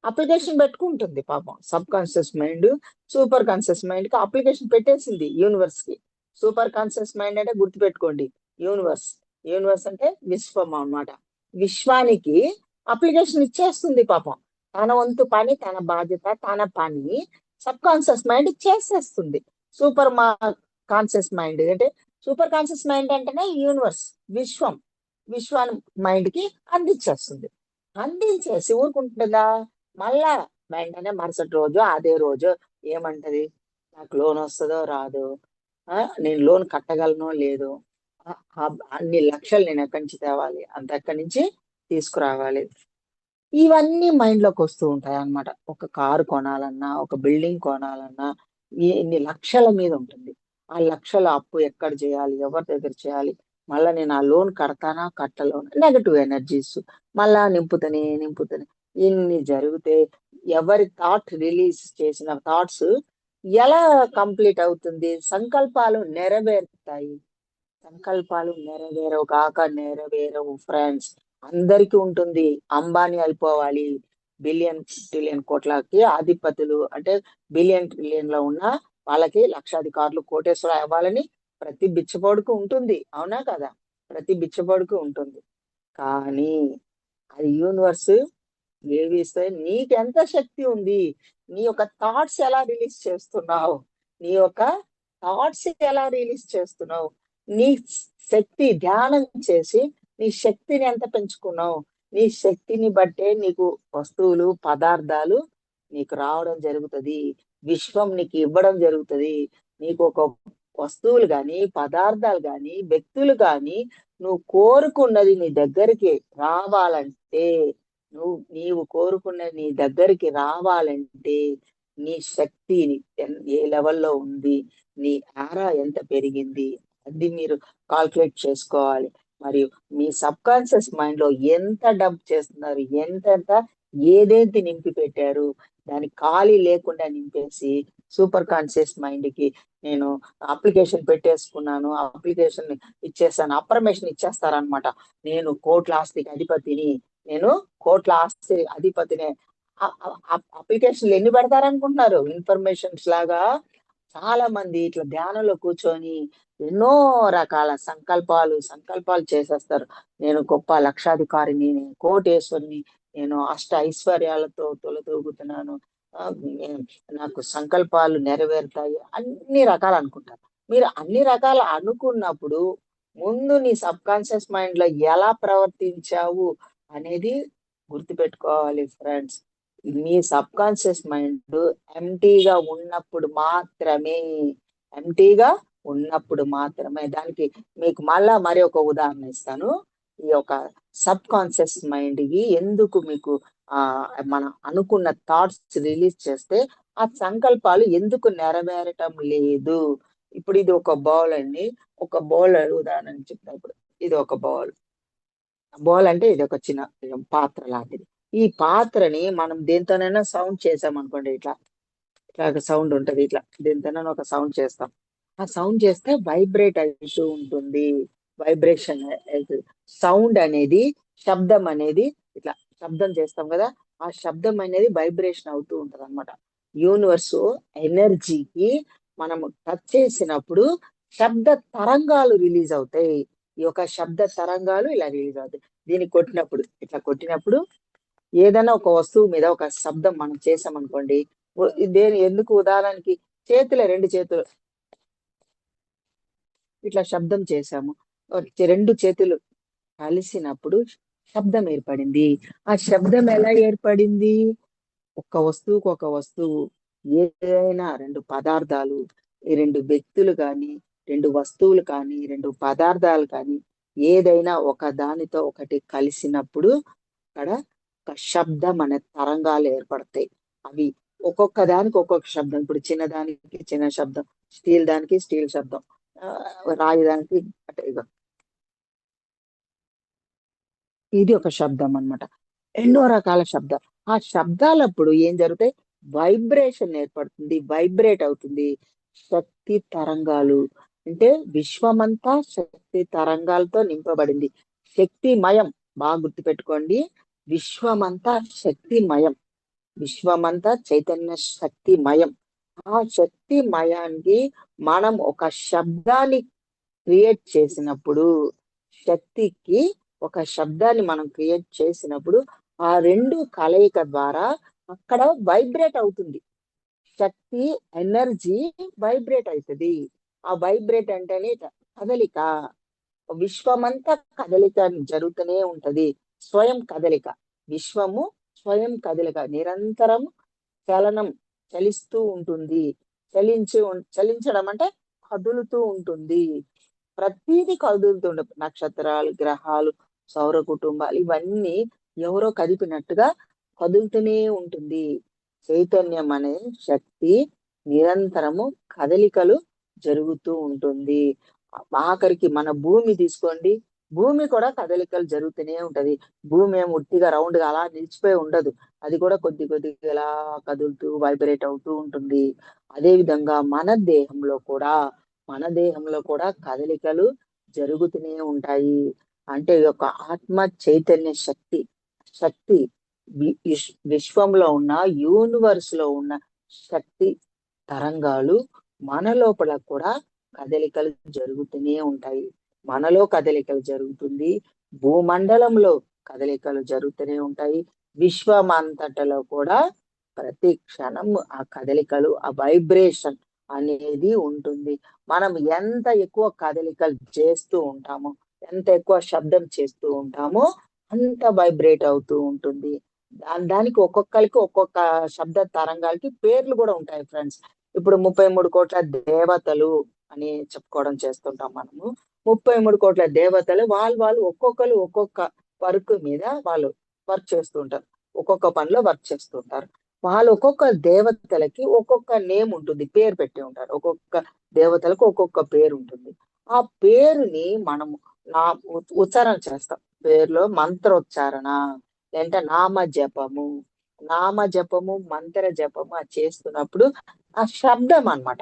అప్లికేషన్ పెట్టుకుంటుంది పాపం sub conscious mind. Super conscious mind కి అప్లికేషన్ పెట్టేసింది యూనివర్స్ కి. సూపర్ కాన్షియస్ మైండ్ అంటే గుర్తుపెట్టుకోండి, యూనివర్స్. యూనివర్స్ అంటే విశ్వం అన్నమాట. విశ్వానికి అప్లికేషన్ ఇచ్చేస్తుంది పాపం. తన వంతు పని, తన బాధ్యత, తన పని సబ్ కాన్షియస్ మైండ్ చేసేస్తుంది. సూపర్ కాన్షియస్ మైండ్ అంటే, సూపర్ కాన్షియస్ మైండ్ అంటేనే యూనివర్స్, విశ్వం. విశ్వాన్ని మైండ్ కి అందించేస్తుంది. అందించేసి ఊరుకుంటుందా? మళ్ళా వెంటనే మరుసటి రోజు, అదే రోజు ఏమంటది? నాకు లోన్ వస్తుందో రాదో, నేను లోన్ కట్టగలనో లేదో, అన్ని లక్షలు నేను ఎక్కడి నుంచి తేవాలి, అంత ఎక్కడి నుంచి తీసుకురావాలి, ఇవన్నీ మైండ్ లోకి వస్తూ ఉంటాయి అన్నమాట. ఒక కారు కొనాలన్నా, ఒక బిల్డింగ్ కొనాలన్నా ఇన్ని లక్షల మీద ఉంటుంది. ఆ లక్షల అప్పు ఎక్కడ చేయాలి, ఎవరి దగ్గర చేయాలి, మళ్ళా నేను ఆ లోన్ కడతానా కట్టలో, నెగటివ్ ఎనర్జీస్ మళ్ళా నింపుతనే ఇన్ని జరిగితే ఎవరి థాట్ రిలీజ్ చేసిన థాట్స్ ఎలా కంప్లీట్ అవుతుంది? సంకల్పాలు నెరవేరుతాయి. సంకల్పాలు నెరవేరవు ఫ్రెండ్స్. అందరికీ ఉంటుంది. అంబానీ అయిపోవాలి, బిలియన్ ట్రిలియన్ కోట్లకి అధిపతులు అంటే బిలియన్ ట్రిలియన్ లో ఉన్న వాళ్ళకి లక్షాధికారులు కోటేశ్వరులు అవ్వాలని ప్రతి బిచ్చపోడుకు ఉంటుంది, అవునా కదా? ప్రతి బిచ్చపోడుకు ఉంటుంది. కానీ అది యూనివర్స్ ఏవి ఇస్తాయి, నీకెంత శక్తి ఉంది, నీ యొక్క థాట్స్ ఎలా రిలీజ్ చేస్తున్నావు, నీ యొక్క థాట్స్ ఎలా రిలీజ్ చేస్తున్నావు, నీ శక్తి ధ్యానం చేసి నీ శక్తిని ఎంత పెంచుకున్నావు, నీ శక్తిని బట్టే నీకు వస్తువులు పదార్థాలు నీకు రావడం జరుగుతుంది, విశ్వం నీకు ఇవ్వడం జరుగుతుంది. నీకు ఒక వస్తువులు గాని పదార్థాలు గాని వ్యక్తులు గాని నువ్వు కోరుకున్నది నీ దగ్గరికి రావాలంటే, నీవు కోరుకున్న నీ దగ్గరికి రావాలంటే నీ శక్తి ఏ లెవెల్లో ఉంది, నీ ఆరా ఎంత పెరిగింది, అది మీరు కాల్కులేట్ చేసుకోవాలి. మరియు మీ సబ్ కాన్షియస్ మైండ్ లో ఎంత డంప్ చేస్తున్నారు, ఎంతెంత ఏదేంటి నింపి పెట్టారు, దాని ఖాళీ లేకుండా నింపేసి సూపర్ కాన్షియస్ మైండ్ కి నేను అప్లికేషన్ పెట్టేసుకున్నాను, అప్లికేషన్ ఇచ్చేసాను, అప్రమేషన్ ఇచ్చేస్తారనమాట. నేను కోట్ల ఆస్తికి అధిపతిని, నేను కోట్ల ఆస్తి అధిపతిని. అప్లికేషన్లు ఎన్ని పెడతారనుకుంటున్నారు? ఇన్ఫర్మేషన్స్ లాగా చాలా మంది ఇట్లా ధ్యానంలో కూర్చొని ఎన్నో రకాల సంకల్పాలు చేసేస్తారు. నేను గొప్ప లక్షాధికారిని, నేను కోటేశ్వరిని, నేను అష్ట ఐశ్వర్యాలతో తొలతూగుతున్నాను, నాకు సంకల్పాలు నెరవేరుతాయి, అన్ని రకాలు అనుకుంటారు. మీరు అన్ని రకాలు అనుకున్నప్పుడు ముందు నీ సబ్ కాన్షియస్ మైండ్ లో ఎలా ప్రవర్తించావు అనేది గుర్తుపెట్టుకోవాలి ఫ్రెండ్స్. మీ సబ్ కాన్షియస్ మైండ్ ఎంటీగా ఉన్నప్పుడు మాత్రమే దానికి మీకు మళ్ళా మరి ఒక ఉదాహరణ ఇస్తాను. ఈ యొక్క సబ్ కాన్షియస్ మైండ్ కి ఎందుకు మీకు మనం అనుకున్న థాట్స్ రిలీజ్ చేస్తే ఆ సంకల్పాలు ఎందుకు నెరవేరటం లేదు? ఇప్పుడు ఇది ఒక బౌల్ అండి, ఒక బౌల్ ఉదాహరణ చెప్పినప్పుడు ఇది ఒక బౌల్ అంటే ఇది ఒక చిన్న పాత్ర లాంటిది. ఈ పాత్రని మనం దేంతోనైనా సౌండ్ చేసామనుకోండి, ఇట్లా సౌండ్ ఉంటది, ఇట్లా దేంతోనైనా ఒక సౌండ్ చేస్తాం, ఆ సౌండ్ చేస్తే వైబ్రేట్ అవుతూ ఉంటుంది, వైబ్రేషన్ అవుతుంది. సౌండ్ అనేది, శబ్దం అనేది ఇట్లా శబ్దం చేస్తాం కదా, ఆ శబ్దం అనేది వైబ్రేషన్ అవుతూ ఉంటది అనమాట. యూనివర్స్ ఎనర్జీకి మనము టచ్ చేసినప్పుడు శబ్ద తరంగాలు రిలీజ్ అవుతాయి. ఈ యొక్క శబ్ద తరంగాలు ఇలా రిలీజ్ అవుతాయి. దీన్ని కొట్టినప్పుడు ఏదైనా ఒక వస్తువు మీద ఒక శబ్దం మనం చేసామనుకోండి, ఎందుకు ఉదాహరణకి రెండు చేతులు ఇట్లా శబ్దం చేశాము, రెండు చేతులు కలిసినప్పుడు శబ్దం ఏర్పడింది. ఆ శబ్దం ఎలా ఏర్పడింది? ఒక వస్తువు, ఏదైనా రెండు పదార్థాలు, రెండు వ్యక్తులు కానీ, రెండు వస్తువులు కానీ, రెండు పదార్థాలు కానీ, ఏదైనా ఒక దానితో ఒకటి కలిసినప్పుడు అక్కడ ఒక శబ్దం అనే తరంగాలు ఏర్పడతాయి. అవి ఒక్కొక్క దానికి ఒక్కొక్క శబ్దం. ఇప్పుడు చిన్నదానికి చిన్న శబ్దం, స్టీల్ దానికి స్టీల్ శబ్దం, రాయి దానికి ఇది ఒక శబ్దం అన్నమాట. ఎన్నో రకాల శబ్దాలు. ఆ శబ్దాలప్పుడు ఏం జరుగుతాయి? వైబ్రేషన్ ఏర్పడుతుంది, వైబ్రేట్ అవుతుంది. శక్తి తరంగాలు అంటే విశ్వమంతా శక్తి తరంగాలతో నింపబడింది. శక్తిమయం, బాగా గుర్తుపెట్టుకోండి. విశ్వమంతా శక్తిమయం, విశ్వమంతా చైతన్య శక్తిమయం. ఆ శక్తిమయానికి మనం ఒక శబ్దాన్ని క్రియేట్ చేసినప్పుడు, శక్తికి ఒక శబ్దాన్ని మనం క్రియేట్ చేసినప్పుడు ఆ రెండు కలయిక ద్వారా అక్కడ వైబ్రేట్ అవుతుంది. శక్తి ఎనర్జీ వైబ్రేట్ అవుతుంది. ఆ వైబ్రేట్ అంటేనే కదలిక. విశ్వమంతా కదలిక జరుగుతూనే ఉంటది, స్వయం కదలిక. విశ్వము స్వయం కదలిక, నిరంతరం చలిస్తూ ఉంటుంది. చలించడం అంటే కదులుతూ ఉంటుంది. ప్రతిదీ కదులుతుండే, నక్షత్రాలు, గ్రహాలు, సౌర కుటుంబాలు, ఇవన్నీ ఎవరో కదిపినట్టుగా కదులుతూనే ఉంటుంది. చైతన్యం అనే శక్తి నిరంతరము కదలికలు జరుగుతూ ఉంటుంది. ఆఖరికి మన భూమి తీసుకోండి, భూమి కూడా కదలికలు జరుగుతూనే ఉంటది. భూమి ఏం ఉట్టిగా రౌండ్ గా అలా నిలిచిపోయి ఉండదు, అది కూడా కొద్దిగా ఇలా కదులుతూ వైబ్రేట్ అవుతూ ఉంటుంది. అదే విధంగా మన దేహంలో కూడా కదలికలు జరుగుతూనే ఉంటాయి. అంటే ఈ యొక్క ఆత్మ చైతన్య శక్తి విశ్వంలో ఉన్న, యూనివర్స్ లో ఉన్న శక్తి తరంగాలు మన లోపల కూడా కదలికలు జరుగుతూనే ఉంటాయి. మనలో కదలికలు జరుగుతుంది, భూమండలంలో కదలికలు జరుగుతూనే ఉంటాయి, విశ్వమంతటలో కూడా ప్రతి క్షణం ఆ కదలికలు, ఆ వైబ్రేషన్ అనేది ఉంటుంది. మనం ఎంత ఎక్కువ కదలికలు చేస్తూ ఉంటామో, ఎంత ఎక్కువ శబ్దం చేస్తూ ఉంటామో అంత వైబ్రేట్ అవుతూ ఉంటుంది. దానికి ఒక్కొక్కరికి ఒక్కొక్క శబ్ద తరంగాలకి పేర్లు కూడా ఉంటాయి ఫ్రెండ్స్. ఇప్పుడు 33 కోట్ల దేవతలు అని చెప్పుకోవడం చేస్తుంటాం మనము. 33 కోట్ల దేవతలు వాళ్ళు ఒక్కొక్కరు ఒక్కొక్క వర్క్ మీద వాళ్ళు వర్క్ చేస్తూ ఉంటారు. ఒక్కొక్క పనిలో వర్క్ చేస్తూ ఉంటారు. వాళ్ళు ఒక్కొక్క దేవతలకి ఒక్కొక్క నేమ్ ఉంటుంది, పేరు పెట్టి ఉంటారు. ఒక్కొక్క దేవతలకు ఒక్కొక్క పేరు ఉంటుంది. ఆ పేరుని మనము నా ఉచ్చారణ చేస్తాం. పేరులో మంత్రోచ్చారణ లేదంటే నామ జపము, మంత్ర జపము అది చేస్తున్నప్పుడు ఆ శబ్దం అన్నమాట.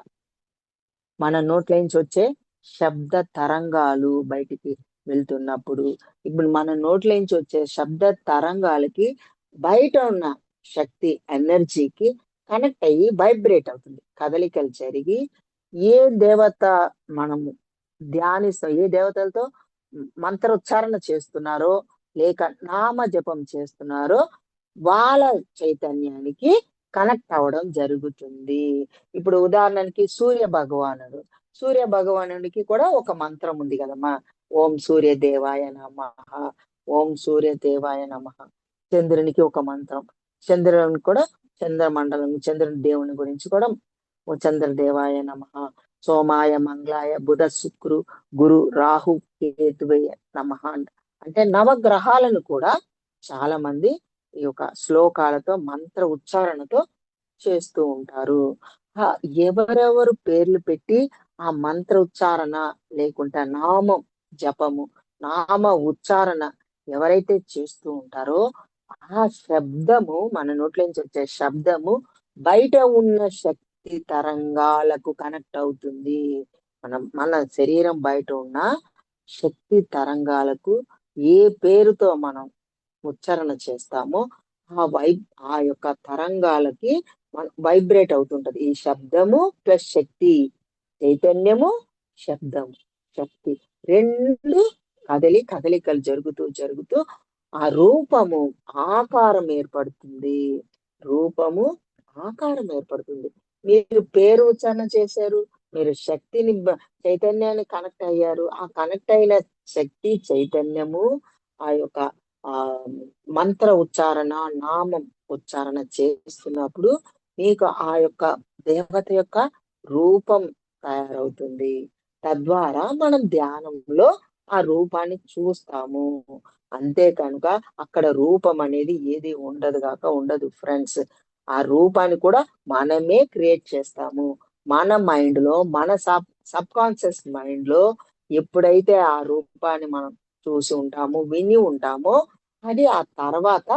మన నోట్ల నుంచి వచ్చే శబ్ద తరంగాలు బయటికి వెళ్తున్నప్పుడు, ఇప్పుడు మన నోట్ల నుంచి వచ్చే శబ్ద తరంగాలకి బయట ఉన్న శక్తి ఎనర్జీకి కనెక్ట్ అయ్యి వైబ్రేట్ అవుతుంది. కదలికలు జరిగి ఏ దేవత మనము ధ్యానిస్తాం, ఏ దేవతలతో మంత్రోచ్చారణ చేస్తున్నారో లేక నామ జపం చేస్తున్నారో వాళ్ళ చైతన్యానికి కనెక్ట్ అవ్వడం జరుగుతుంది. ఇప్పుడు ఉదాహరణకి సూర్య భగవానుడికి కూడా ఒక మంత్రం ఉంది కదమ్మా. ఓం సూర్య దేవాయ నమః, ఓం సూర్య దేవాయ నమః. చంద్రునికి ఒక మంత్రం, చంద్రునికి కూడా చంద్రమండలం, చంద్రుని దేవుని గురించి కూడా ఓ చంద్రదేవాయ నమః, సోమాయ మంగళాయ బుధ శుక్రు గురు రాహు కేతువే నమః. అంటే నవగ్రహాలను కూడా చాలా మంది ఈ యొక్క శ్లోకాలతో మంత్ర ఉచ్చారణతో చేస్తూ ఉంటారు. ఎవరెవరు పేర్లు పెట్టి ఆ మంత్ర ఉచ్చారణ లేకుంటే నామం జపము, నామ ఉచ్చారణ ఎవరైతే చేస్తూ ఉంటారో ఆ శబ్దము, మన నోట్ల నుంచి వచ్చే శబ్దము బయట ఉన్న శక్తి తరంగాలకు కనెక్ట్ అవుతుంది. మన శరీరం బయట ఉన్న శక్తి తరంగాలకు ఏ పేరుతో మనం ఉచ్చారణ చేస్తామో ఆ యొక్క తరంగాలకి వైబ్రేట్ అవుతుంటది. ఈ శబ్దము ప్లస్ శక్తి, చైతన్యము శబ్దము శక్తి రెండు కదలికలు జరుగుతూ ఆ రూపము ఆకారం ఏర్పడుతుంది. మీరు పేరు ఉచ్చారణ చేశారు, మీరు శక్తిని చైతన్యాన్ని కనెక్ట్ అయ్యారు. ఆ కనెక్ట్ అయిన శక్తి చైతన్యము ఆ యొక్క ఆ మంత్ర ఉచ్చారణ, నామం ఉచ్చారణ చేస్తున్నప్పుడు మీకు ఆ యొక్క దేవత యొక్క రూపం తయారవుతుంది. తద్వారా మనం ధ్యానంలో ఆ రూపాన్ని చూస్తాము. అంతే కనుక అక్కడ రూపం అనేది ఏది ఉండదు ఫ్రెండ్స్. ఆ రూపాన్ని కూడా మనమే క్రియేట్ చేస్తాము. మన మైండ్ లో, మన సబ్ కాన్షియస్ మైండ్ లో ఎప్పుడైతే ఆ రూపాన్ని మనం చూసి ఉంటామో, విని ఉంటామో, అది ఆ తర్వాత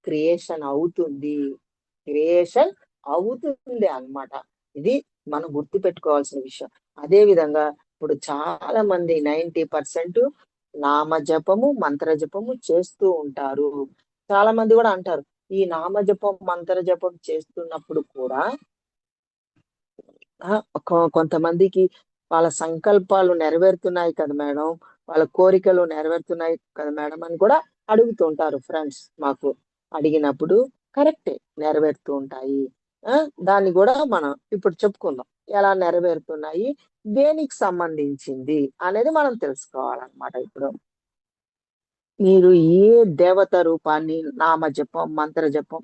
క్రియేషన్ అవుతుంది అన్నమాట. ఇది మనం గుర్తు పెట్టుకోవాల్సిన విషయం. అదే విధంగా ఇప్పుడు చాలా మంది 90% నామ జపము, మంత్ర జపము చేస్తూ ఉంటారు. చాలా మంది కూడా అంటారు, ఈ నామ జపం, మంత్ర జపం చేస్తున్నప్పుడు కూడా కొంతమందికి వాళ్ళ సంకల్పాలు నెరవేరుతున్నాయి కదా మేడం, వాళ్ళ కోరికలు నెరవేరుతున్నాయి కదా మేడం అని కూడా అడుగుతుంటారు ఫ్రెండ్స్. మాకు అడిగినప్పుడు కరెక్టే, నెరవేరుతూ ఉంటాయి. దాన్ని కూడా మనం ఇప్పుడు చెప్పుకుందాం, ఎలా నెరవేరుతున్నాయి, దేనికి సంబంధించింది అనేది మనం తెలుసుకోవాలన్నమాట. ఇప్పుడు మీరు ఏ దేవత రూపాన్ని నామ జపం, మంత్ర జపం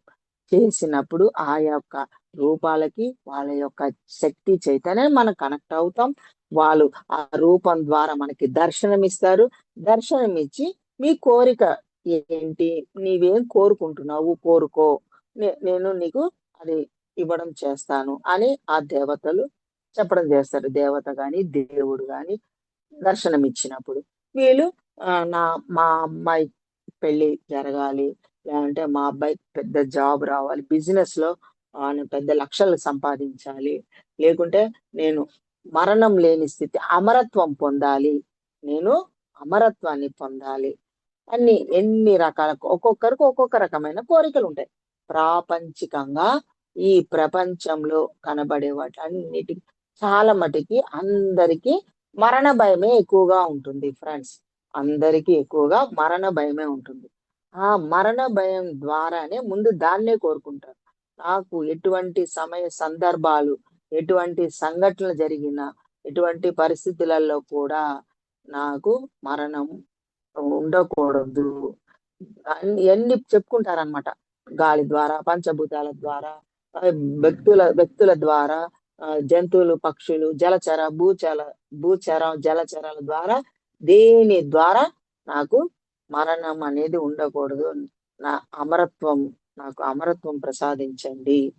చేసినప్పుడు ఆ యొక్క రూపాలకి వాళ్ళ యొక్క శక్తి చైతన్యం మనం కనెక్ట్ అవుతాం. వాళ్ళు ఆ రూపం ద్వారా మనకి దర్శనం ఇస్తారు. దర్శనం ఇచ్చి మీ కోరిక ఏంటి, నీవేం కోరుకుంటున్నావు కోరుకో, నేను నీకు అది ఇవ్వడం చేస్తాను అని ఆ దేవతలు చెప్పడం చేస్తారు. దేవత గాని దేవుడు గాని దర్శనం ఇచ్చినప్పుడు వీళ్ళు మా అమ్మాయి పెళ్లి జరగాలి, లేదంటే మా అబ్బాయికి పెద్ద జాబ్ రావాలి, బిజినెస్ లో పెద్ద లక్షలు సంపాదించాలి, లేకుంటే నేను మరణం లేని స్థితి అమరత్వాన్ని పొందాలి ఎన్ని రకాల, ఒక్కొక్కరికి ఒక్కొక్క రకమైన కోరికలు ఉంటాయి. ప్రాపంచికంగా ఈ ప్రపంచంలో కనబడే వాటన్నిటి చాలా మటుకి అందరికీ మరణ భయమే ఎక్కువగా ఉంటుంది ఫ్రెండ్స్. అందరికీ ఎక్కువగా మరణ భయమే ఉంటుంది. ఆ మరణ భయం ద్వారానే ముందు దాన్నే కోరుకుంటారు. నాకు ఎటువంటి సమయ సందర్భాలు, ఎటువంటి సంఘటనలు జరిగినా, ఎటువంటి పరిస్థితులలో కూడా నాకు మరణం ఉండకూడదు ఎన్ని చెప్పుకుంటారనమాట. గాలి ద్వారా, పంచభూతాల ద్వారా, ఆ, వ్యక్తుల ద్వారా, జంతువులు, పక్షులు, భూచర జలచరాల ద్వారా, దేని ద్వారా నాకు మరణం అనేది ఉండకూడదు. నా అమరత్వం నాకు అమరత్వం ప్రసాదించండి.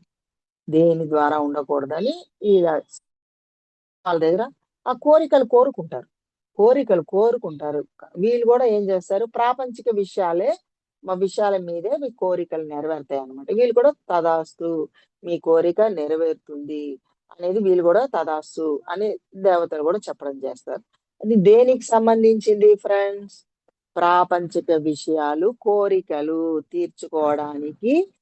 దేని ద్వారా ఉండకూడదని ఈ వాళ్ళ దగ్గర ఆ కోరికలు కోరుకుంటారు. వీళ్ళు కూడా ఏం చేస్తారు, ప్రాపంచిక విషయాల మీదే మీ కోరికలు నెరవేరుతాయి అన్నమాట. వీళ్ళు కూడా తదాస్తు, మీ కోరిక నెరవేరుతుంది అనేది వీళ్ళు కూడా తదాస్తు అని దేవతలు కూడా చెప్పడం చేస్తారు. అది దేనికి సంబంధించింది ఫ్రెండ్స్? ప్రాపంచిక విషయాలు, కోరికలు తీర్చుకోవడానికి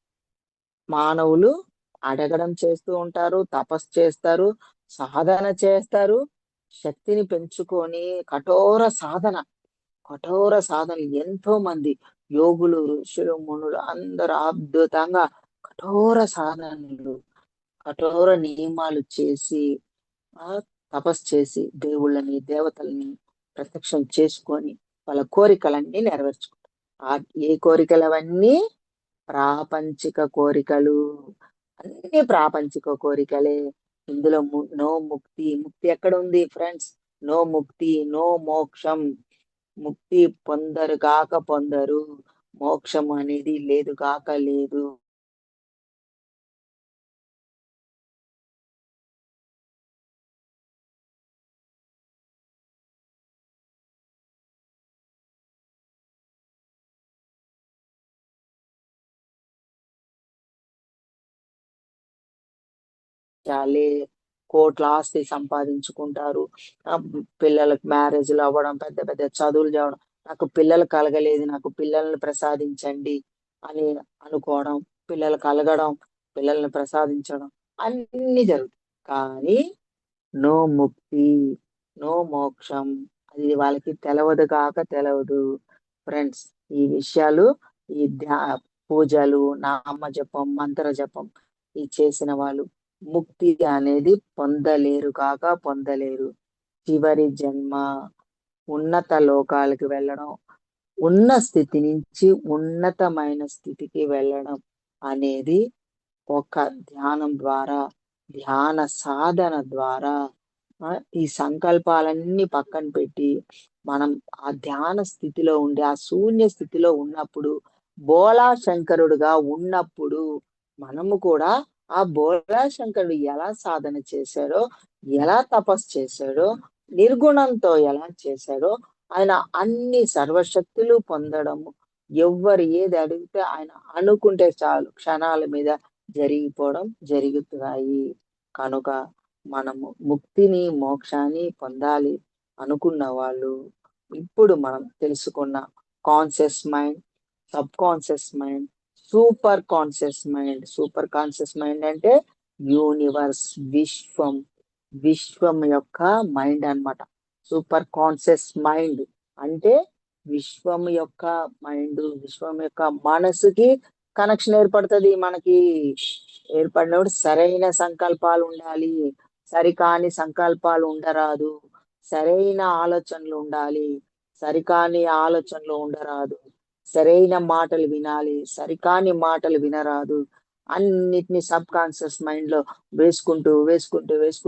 మానవులు అడగడం చేస్తూ ఉంటారు, తపస్సు చేస్తారు, సాధన చేస్తారు, శక్తిని పెంచుకొని కఠోర సాధన ఎంతో మంది యోగులు, ఋషులు, మునులు అందరూ అద్భుతంగా కఠోర నియమాలు చేసి, ఆ తపస్సు చేసి దేవతల్ని ప్రత్యక్షం చేసుకొని వాళ్ళ కోరికలన్నీ నెరవేర్చుకుంటారు. ఏ కోరికలు అవన్నీ? ప్రాపంచిక కోరికలు. అన్ని ప్రాపంచిక కోరికలే. ఇందులో నో ముక్తి. ముక్తి ఎక్కడ ఉంది ఫ్రెండ్స్? నో ముక్తి, నో మోక్షం. ముక్తి పొందరు. మోక్షం అనేది లేదు. చాలే కోట్ల ఆస్తి సంపాదించుకుంటారు. పిల్లలకు మ్యారేజ్లు అవ్వడం, పెద్ద పెద్ద చదువులు చదవడం, నాకు పిల్లలు కలగలేదు, నాకు పిల్లల్ని ప్రసాదించండి అని అనుకోవడం, పిల్లలు కలగడం, పిల్లల్ని ప్రసాదించడం అన్ని జరుగుతాయి. కానీ నో ముక్తి, నో మోక్షం, అది వాళ్ళకి తెలవదు ఫ్రెండ్స్. ఈ విషయాలు ఈ పూజలు, నామ జపం, మంత్ర జపం ఈ చేసిన వాళ్ళు ముక్తి అనేది పొందలేరు. చివరి జన్మ ఉన్నత లోకాలకు వెళ్ళడం, ఉన్న స్థితి నుంచి ఉన్నతమైన స్థితికి వెళ్ళడం అనేది ఒక ధ్యాన సాధన ద్వారా, ఈ సంకల్పాలన్నీ పక్కన పెట్టి మనం ఆ ధ్యాన స్థితిలో ఉండి, ఆ శూన్య స్థితిలో ఉన్నప్పుడు, బోళా శంకరుడుగా ఉన్నప్పుడు మనము కూడా ఆ బోళా శంకరుడు ఎలా సాధన చేశాడో, ఎలా తపస్సు చేశాడో, నిర్గుణంతో ఎలా చేశాడో, ఆయన అన్ని సర్వశక్తులు పొందడము, ఎవ్వరు ఏది అడిగితే ఆయన అనుకుంటే చాలు క్షణాల మీద జరిగిపోవడం జరుగుతున్నాయి. కనుక మనము ముక్తిని, మోక్షాన్ని పొందాలి అనుకున్న వాళ్ళు ఇప్పుడు మనం తెలుసుకున్న conscious mind, sub conscious mind, super conscious mind అంటే యూనివర్స్, విశ్వం యొక్క మైండ్ అన్నమాట. సూపర్ కాన్షియస్ మైండ్ అంటే విశ్వం యొక్క మనసుకి కనెక్షన్ ఏర్పడుతుంది. మనకి ఏర్పడినప్పుడు సరైన సంకల్పాలు ఉండాలి, సరికాని సంకల్పాలు ఉండరాదు. సరైన ఆలోచనలు ఉండాలి, సరికాని ఆలోచనలు ఉండరాదు. సరైన మాటలు వినాలి, సరికాని మాటలు వినరాదు. అన్నిటిని సబ్ కాన్షియస్ మైండ్ లో వేసుకుంటూ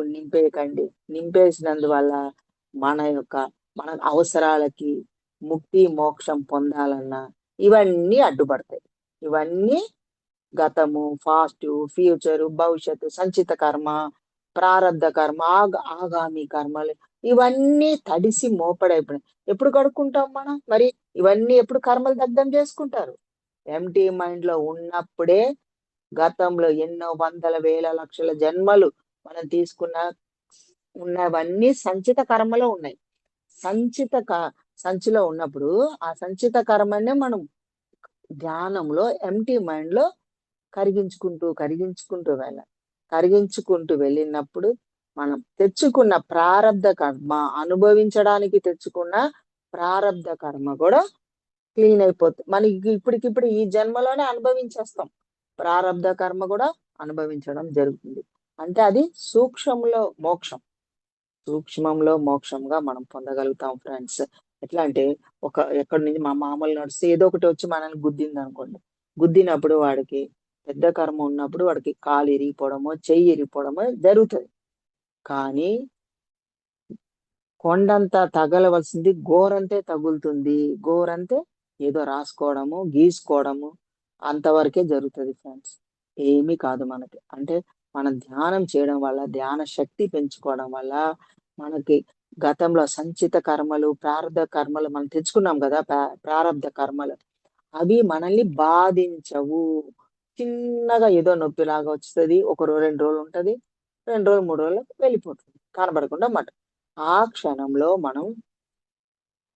నింపేయకండి. నింపేసినందువల్ల మన అవసరాలకి ముక్తి, మోక్షం పొందాలన్నా ఇవన్నీ అడ్డుపడతాయి. ఇవన్నీ గతము, పాస్ట్, ఫ్యూచరు, భవిష్యత్తు, సంచిత కర్మ, ప్రారబ్ధ కర్మ, ఆగామి కర్మలు ఇవన్నీ తడిసి మోపడైపోయినాయి. ఎప్పుడు కడుక్కుంటాం మనం? మరి ఇవన్నీ ఎప్పుడు కర్మలు దగ్ధం చేసుకుంటారు? ఎంటీ మైండ్ లో ఉన్నప్పుడే. గతంలో ఎన్నో వందల వేల లక్షల జన్మలు మనం ఉన్నవన్నీ సంచిత కర్మలో ఉన్నాయి. సంచిలో ఉన్నప్పుడు ఆ సంచిత కర్మనే మనం ధ్యానంలో ఎంటీ మైండ్ లో కరిగించుకుంటూ వెళ్ళాలి. కరిగించుకుంటూ వెళ్ళినప్పుడు మనం తెచ్చుకున్న ప్రారబ్ధ కర్మ, అనుభవించడానికి తెచ్చుకున్న ప్రారబ్ధ కర్మ కూడా క్లీన్ అయిపోతుంది. మనకి ఇప్పటికిప్పుడు ఈ జన్మలోనే అనుభవించేస్తాం. ప్రారబ్ధ కర్మ కూడా అనుభవించడం జరుగుతుంది. అంటే అది సూక్ష్మంలో మోక్షం. సూక్ష్మంలో మోక్షంగా మనం పొందగలుగుతాం ఫ్రెండ్స్. ఎట్లా అంటే ఎక్కడి నుంచి మా మామూలు నడిస్తే ఏదో ఒకటి వచ్చి మనల్ని గుద్దింది అనుకోండి. గుద్దినప్పుడు వాడికి పెద్ద కర్మ ఉన్నప్పుడు వాడికి కాలు ఇరిగిపోవడమో చెయ్యి ఇరిగిపోవడమో జరుగుతుంది. కానీ కొండంతా తగలవలసింది గోరంతే తగులుతుంది. గోరంతే ఏదో రాసుకోవడము గీసుకోవడము అంతవరకే జరుగుతుంది ఫ్రెండ్స్. ఏమీ కాదు మనకి. అంటే మనం ధ్యానం చేయడం వల్ల, ధ్యాన శక్తి పెంచుకోవడం వల్ల మనకి గతంలో సంచిత కర్మలు, ప్రారంధ కర్మలు మనం తెచ్చుకున్నాం కదా, ప్రారంధ కర్మలు అవి మనల్ని బాధించవు. చిన్నగా ఏదో నొప్పిలాగా వస్తుంది, 2 రోజులు ఉంటది, 2 రోజులు 3 రోజులు వెళ్ళిపోతుంది, కనబడకుండా మాట. ఆ క్షణంలో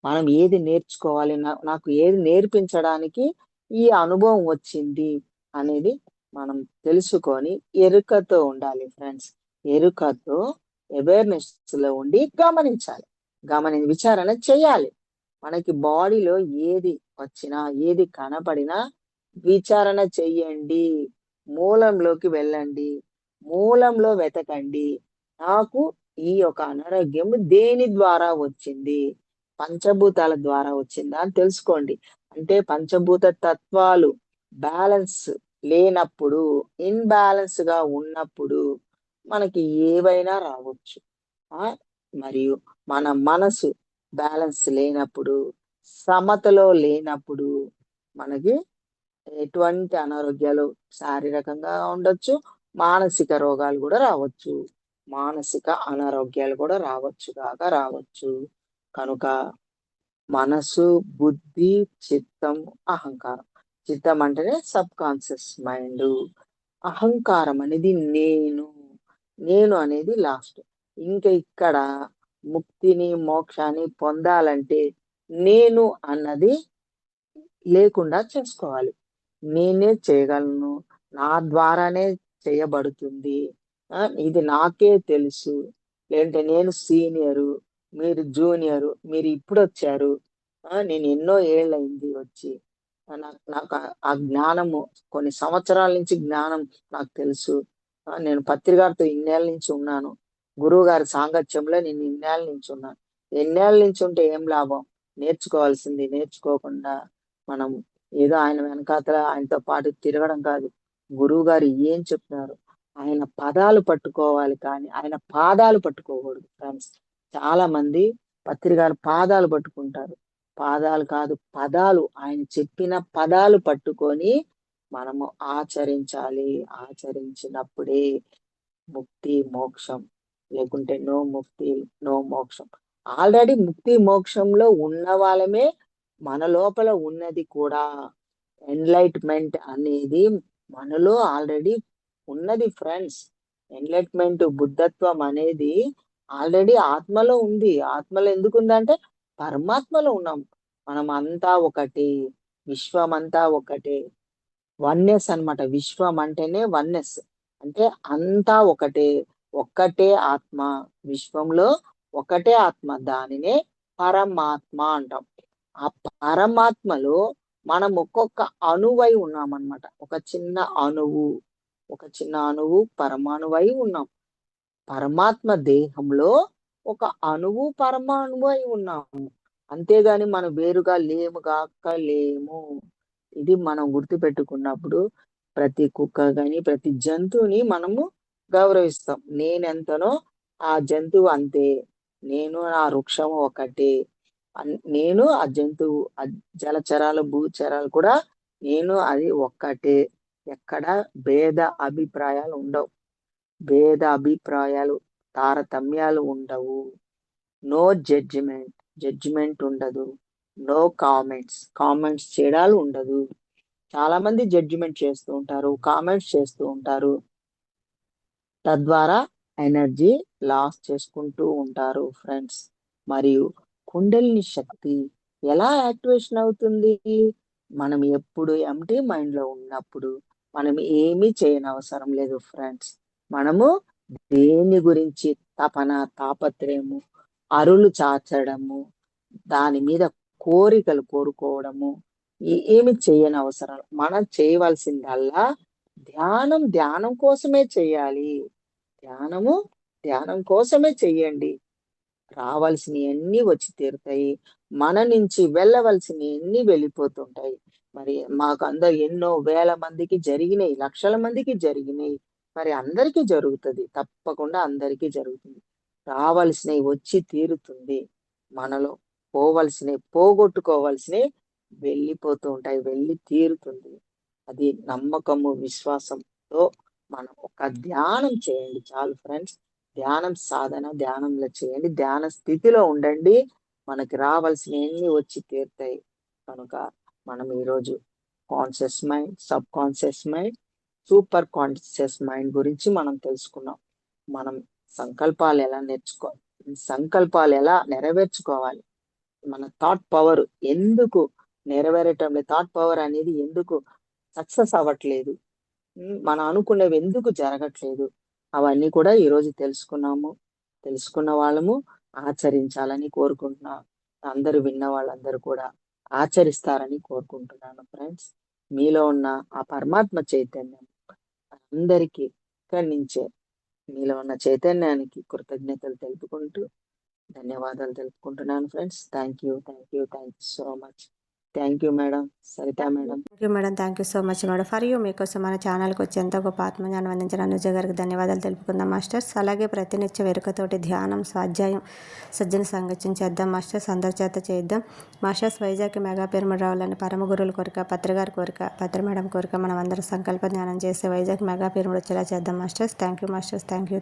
మనం ఏది నేర్చుకోవాలి, నాకు ఏది నేర్పించడానికి ఈ అనుభవం వచ్చింది అనేది మనం తెలుసుకొని ఎరుకతో ఉండాలి ఫ్రెండ్స్. ఎరుకతో అవేర్నెస్ లో ఉండి గమనించాలి, విచారణ చేయాలి. మనకి బాడీలో ఏది వచ్చినా ఏది కనపడినా విచారణ చెయ్యండి, మూలంలోకి వెళ్ళండి, మూలంలో వెతకండి. నాకు ఈ యొక్క అనారోగ్యం దేని ద్వారా వచ్చింది, పంచభూతాల ద్వారా వచ్చిందా అని తెలుసుకోండి. అంటే పంచభూత తత్వాలు బ్యాలెన్స్ లేనప్పుడు, ఇన్బ్యాలెన్స్ గా ఉన్నప్పుడు మనకి ఏవైనా రావచ్చు. మరియు మన మనసు బ్యాలెన్స్ లేనప్పుడు, సమతలో లేనప్పుడు మనకి ఎటువంటి అనారోగ్యాలు శారీరకంగా ఉండొచ్చు, మానసిక రోగాలు కూడా రావచ్చు, మానసిక అనారోగ్యాలు కూడా రావచ్చు. కనుక మనసు, బుద్ధి, చిత్తం, అహంకారం. చిత్తం అంటేనే సబ్ కాన్షియస్ మైండ్. అహంకారం అనేది నేను అనేది లాస్ట్. ఇంకా ఇక్కడ ముక్తిని మోక్షాన్ని పొందాలంటే నేను అన్నది లేకుండా చేసుకోవాలి. నేనే చేయగలను, నా ద్వారానే చేయబడుతుంది, ఇది నాకే తెలుసు, లేదంటే నేను సీనియరు, మీరు జూనియరు, మీరు ఇప్పుడు వచ్చారు, నేను ఎన్నో ఏళ్ళయింది వచ్చి, నాకు ఆ జ్ఞానము కొన్ని సంవత్సరాల నుంచి జ్ఞానం నాకు తెలుసు, నేను పత్రికారితో ఇన్నేళ్ళ నుంచి ఉన్నాను, గురువు గారి సాంగత్యంలో నేను ఇన్నేళ్ళ నుంచి ఉన్నాను. ఎన్నేళ్ళ నుంచి ఉంటే ఏం లాభం? నేర్చుకోవాల్సింది నేర్చుకోకుండా మనం ఏదో ఆయన వెనకాతల ఆయనతో పాటు తిరగడం కాదు. గురువు గారు ఏం చెప్తున్నారు, ఆయన పదాలు పట్టుకోవాలి, కానీ ఆయన పాదాలు పట్టుకోకూడదు ఫ్రెండ్స్. చాలా మంది పత్రికారు పాదాలు పట్టుకుంటారు. పాదాలు కాదు, పదాలు, ఆయన చెప్పిన పదాలు పట్టుకొని మనము ఆచరించాలి. ఆచరించినప్పుడే ముక్తి మోక్షం, లేకుంటే నో ముక్తి నో మోక్షం. ఆల్రెడీ ముక్తి మోక్షంలో ఉన్న వాళ్ళమే, మన లోపల ఉన్నది కూడా ఎన్లైట్మెంట్ అనేది మనలో ఆల్రెడీ ఉన్నది ఫ్రెండ్స్. ఎన్లైట్మెంట్, బుద్ధత్వం అనేది ఆల్రెడీ ఆత్మలో ఉంది. ఆత్మలో ఎందుకు ఉందంటే పరమాత్మలో ఉన్నాం. మనం అంతా ఒకటి, విశ్వమంతా ఒకటే. వన్నెస్ అన్నమాట. విశ్వం అంటేనే వన్నెస్, అంటే అంతా ఒకటే, ఒక్కటే ఆత్మ. విశ్వంలో ఒకటే ఆత్మ, దానినే పరమాత్మ అంటాం. ఆ పరమాత్మలో మనం ఒక్కొక్క అణువై ఉన్నామన్నమాట. ఒక చిన్న అణువు పరమాణువై ఉన్నాం. పరమాత్మ దేహంలో ఒక అణువు పరమాణువై ఉన్నాము. అంతేగాని మనం వేరుగా లేము. ఇది మనం గుర్తుపెట్టుకున్నప్పుడు ప్రతి కుక్క గాని ప్రతి జంతువుని మనము గౌరవిస్తాం. నేనెంతనో ఆ జంతువు అంతే, నేను ఆ వృక్షము ఒకటే, నేను ఆ జంతువు, ఆ జలచరాలు భూచరాలు కూడా నేను అది ఒక్కటే. ఎక్కడ భేద అభిప్రాయాలు ఉండవు, తారతమ్యాలు ఉండవు. నో జడ్జిమెంట్ ఉండదు. నో కామెంట్స్ చేయడాలు ఉండదు. చాలా మంది జడ్జిమెంట్ చేస్తూ ఉంటారు, కామెంట్స్ చేస్తూ ఉంటారు. తద్వారా ఎనర్జీ లాస్ చేసుకుంటూ ఉంటారు ఫ్రెండ్స్. మరియు కుండలిని శక్తి ఎలా యాక్టివేషన్ అవుతుంది? మనం ఎప్పుడు ఎంటీ మైండ్ లో ఉన్నప్పుడు మనం ఏమీ చేయనవసరం లేదు ఫ్రెండ్స్. మనము దేని గురించి తపన, తాపత్రయము, అరులు చాచడము, దాని మీద కోరికలు కోరుకోవడము ఏమి చేయని అవసరం. మనం చేయవలసిందల్లా ధ్యానం, ధ్యానం కోసమే చేయాలి. ధ్యానం కోసమే చెయ్యండి. రావాల్సినవన్నీ వచ్చి తీరుతాయి. మన నుంచి వెళ్ళవలసినవన్నీ వెళ్ళిపోతుంటాయి. మరి మాకు ఎన్నో వేల మందికి జరిగినాయి, లక్షల మందికి జరిగినాయి. మరి అందరికీ జరుగుతుంది, తప్పకుండా అందరికీ జరుగుతుంది. రావాల్సినవి వచ్చి తీరుతుంది. మనలో పోవలసినవి, పోగొట్టుకోవాల్సినవి వెళ్ళిపోతూ ఉంటాయి, వెళ్ళి తీరుతుంది. అది నమ్మకము, విశ్వాసంతో మనం ఒక ధ్యానం చేయండి చాలు ఫ్రెండ్స్. ధ్యానం సాధన ధ్యానంలో చేయండి, ధ్యాన స్థితిలో ఉండండి. మనకి రావాల్సినవన్నీ వచ్చి తీరుతాయి. కనుక మనం ఈరోజు conscious mind, sub conscious mind, super conscious mind గురించి మనం తెలుసుకున్నాం. మనం సంకల్పాలు ఎలా నెరవేర్చుకోవాలి, మన థాట్ పవర్ ఎందుకు నెరవేరటం లేదు, థాట్ పవర్ అనేది ఎందుకు సక్సెస్ అవ్వట్లేదు, మనం అనుకునేవి ఎందుకు జరగట్లేదు, అవన్నీ కూడా ఈరోజు తెలుసుకున్న వాళ్ళము ఆచరించాలని కోరుకుంటున్నాను. అందరూ విన్న వాళ్ళందరూ కూడా ఆచరిస్తారని కోరుకుంటున్నాను ఫ్రెండ్స్. మీలో ఉన్న ఆ పరమాత్మ చైతన్యం అందరికీ ఇక్కడి నుంచే, మీలో ఉన్న చైతన్యానికి కృతజ్ఞతలు తెలుపుకుంటూ ధన్యవాదాలు తెలుపుకుంటున్నాను friends. Thank you so much. Thank you madam, Saritha madam.
Thank you madam, thank you so much madam. For you, మీకోసం మన ఛానల్కి వచ్చి ఎంతో గొప్ప ఆత్మజ్ఞానం అందించిన అనుజ గారికి ధన్యవాదాలు తెలుపుకుందాం మాస్టర్స్. అలాగే ప్రతినిత్య వెరుకతోటి ధ్యానం, స్వాధ్యాయం, సజ్జన సంగత్యం చేద్దాం మాస్టర్స్. అందరి చేత చేద్దాం మాస్టర్స్. వైజాగ్ మెగా పిరమిడ్ రావాలని పరమ గురువుల కోరిక, పత్రిగారి కోరిక, పత్రి మేడం కోరిక. మనం అందరం సంకల్ప ధ్యానం చేసి వైజాగ్ మెగా పిరమిడ్ వచ్చేలా చేద్దాం masters. Thank you masters, thank you.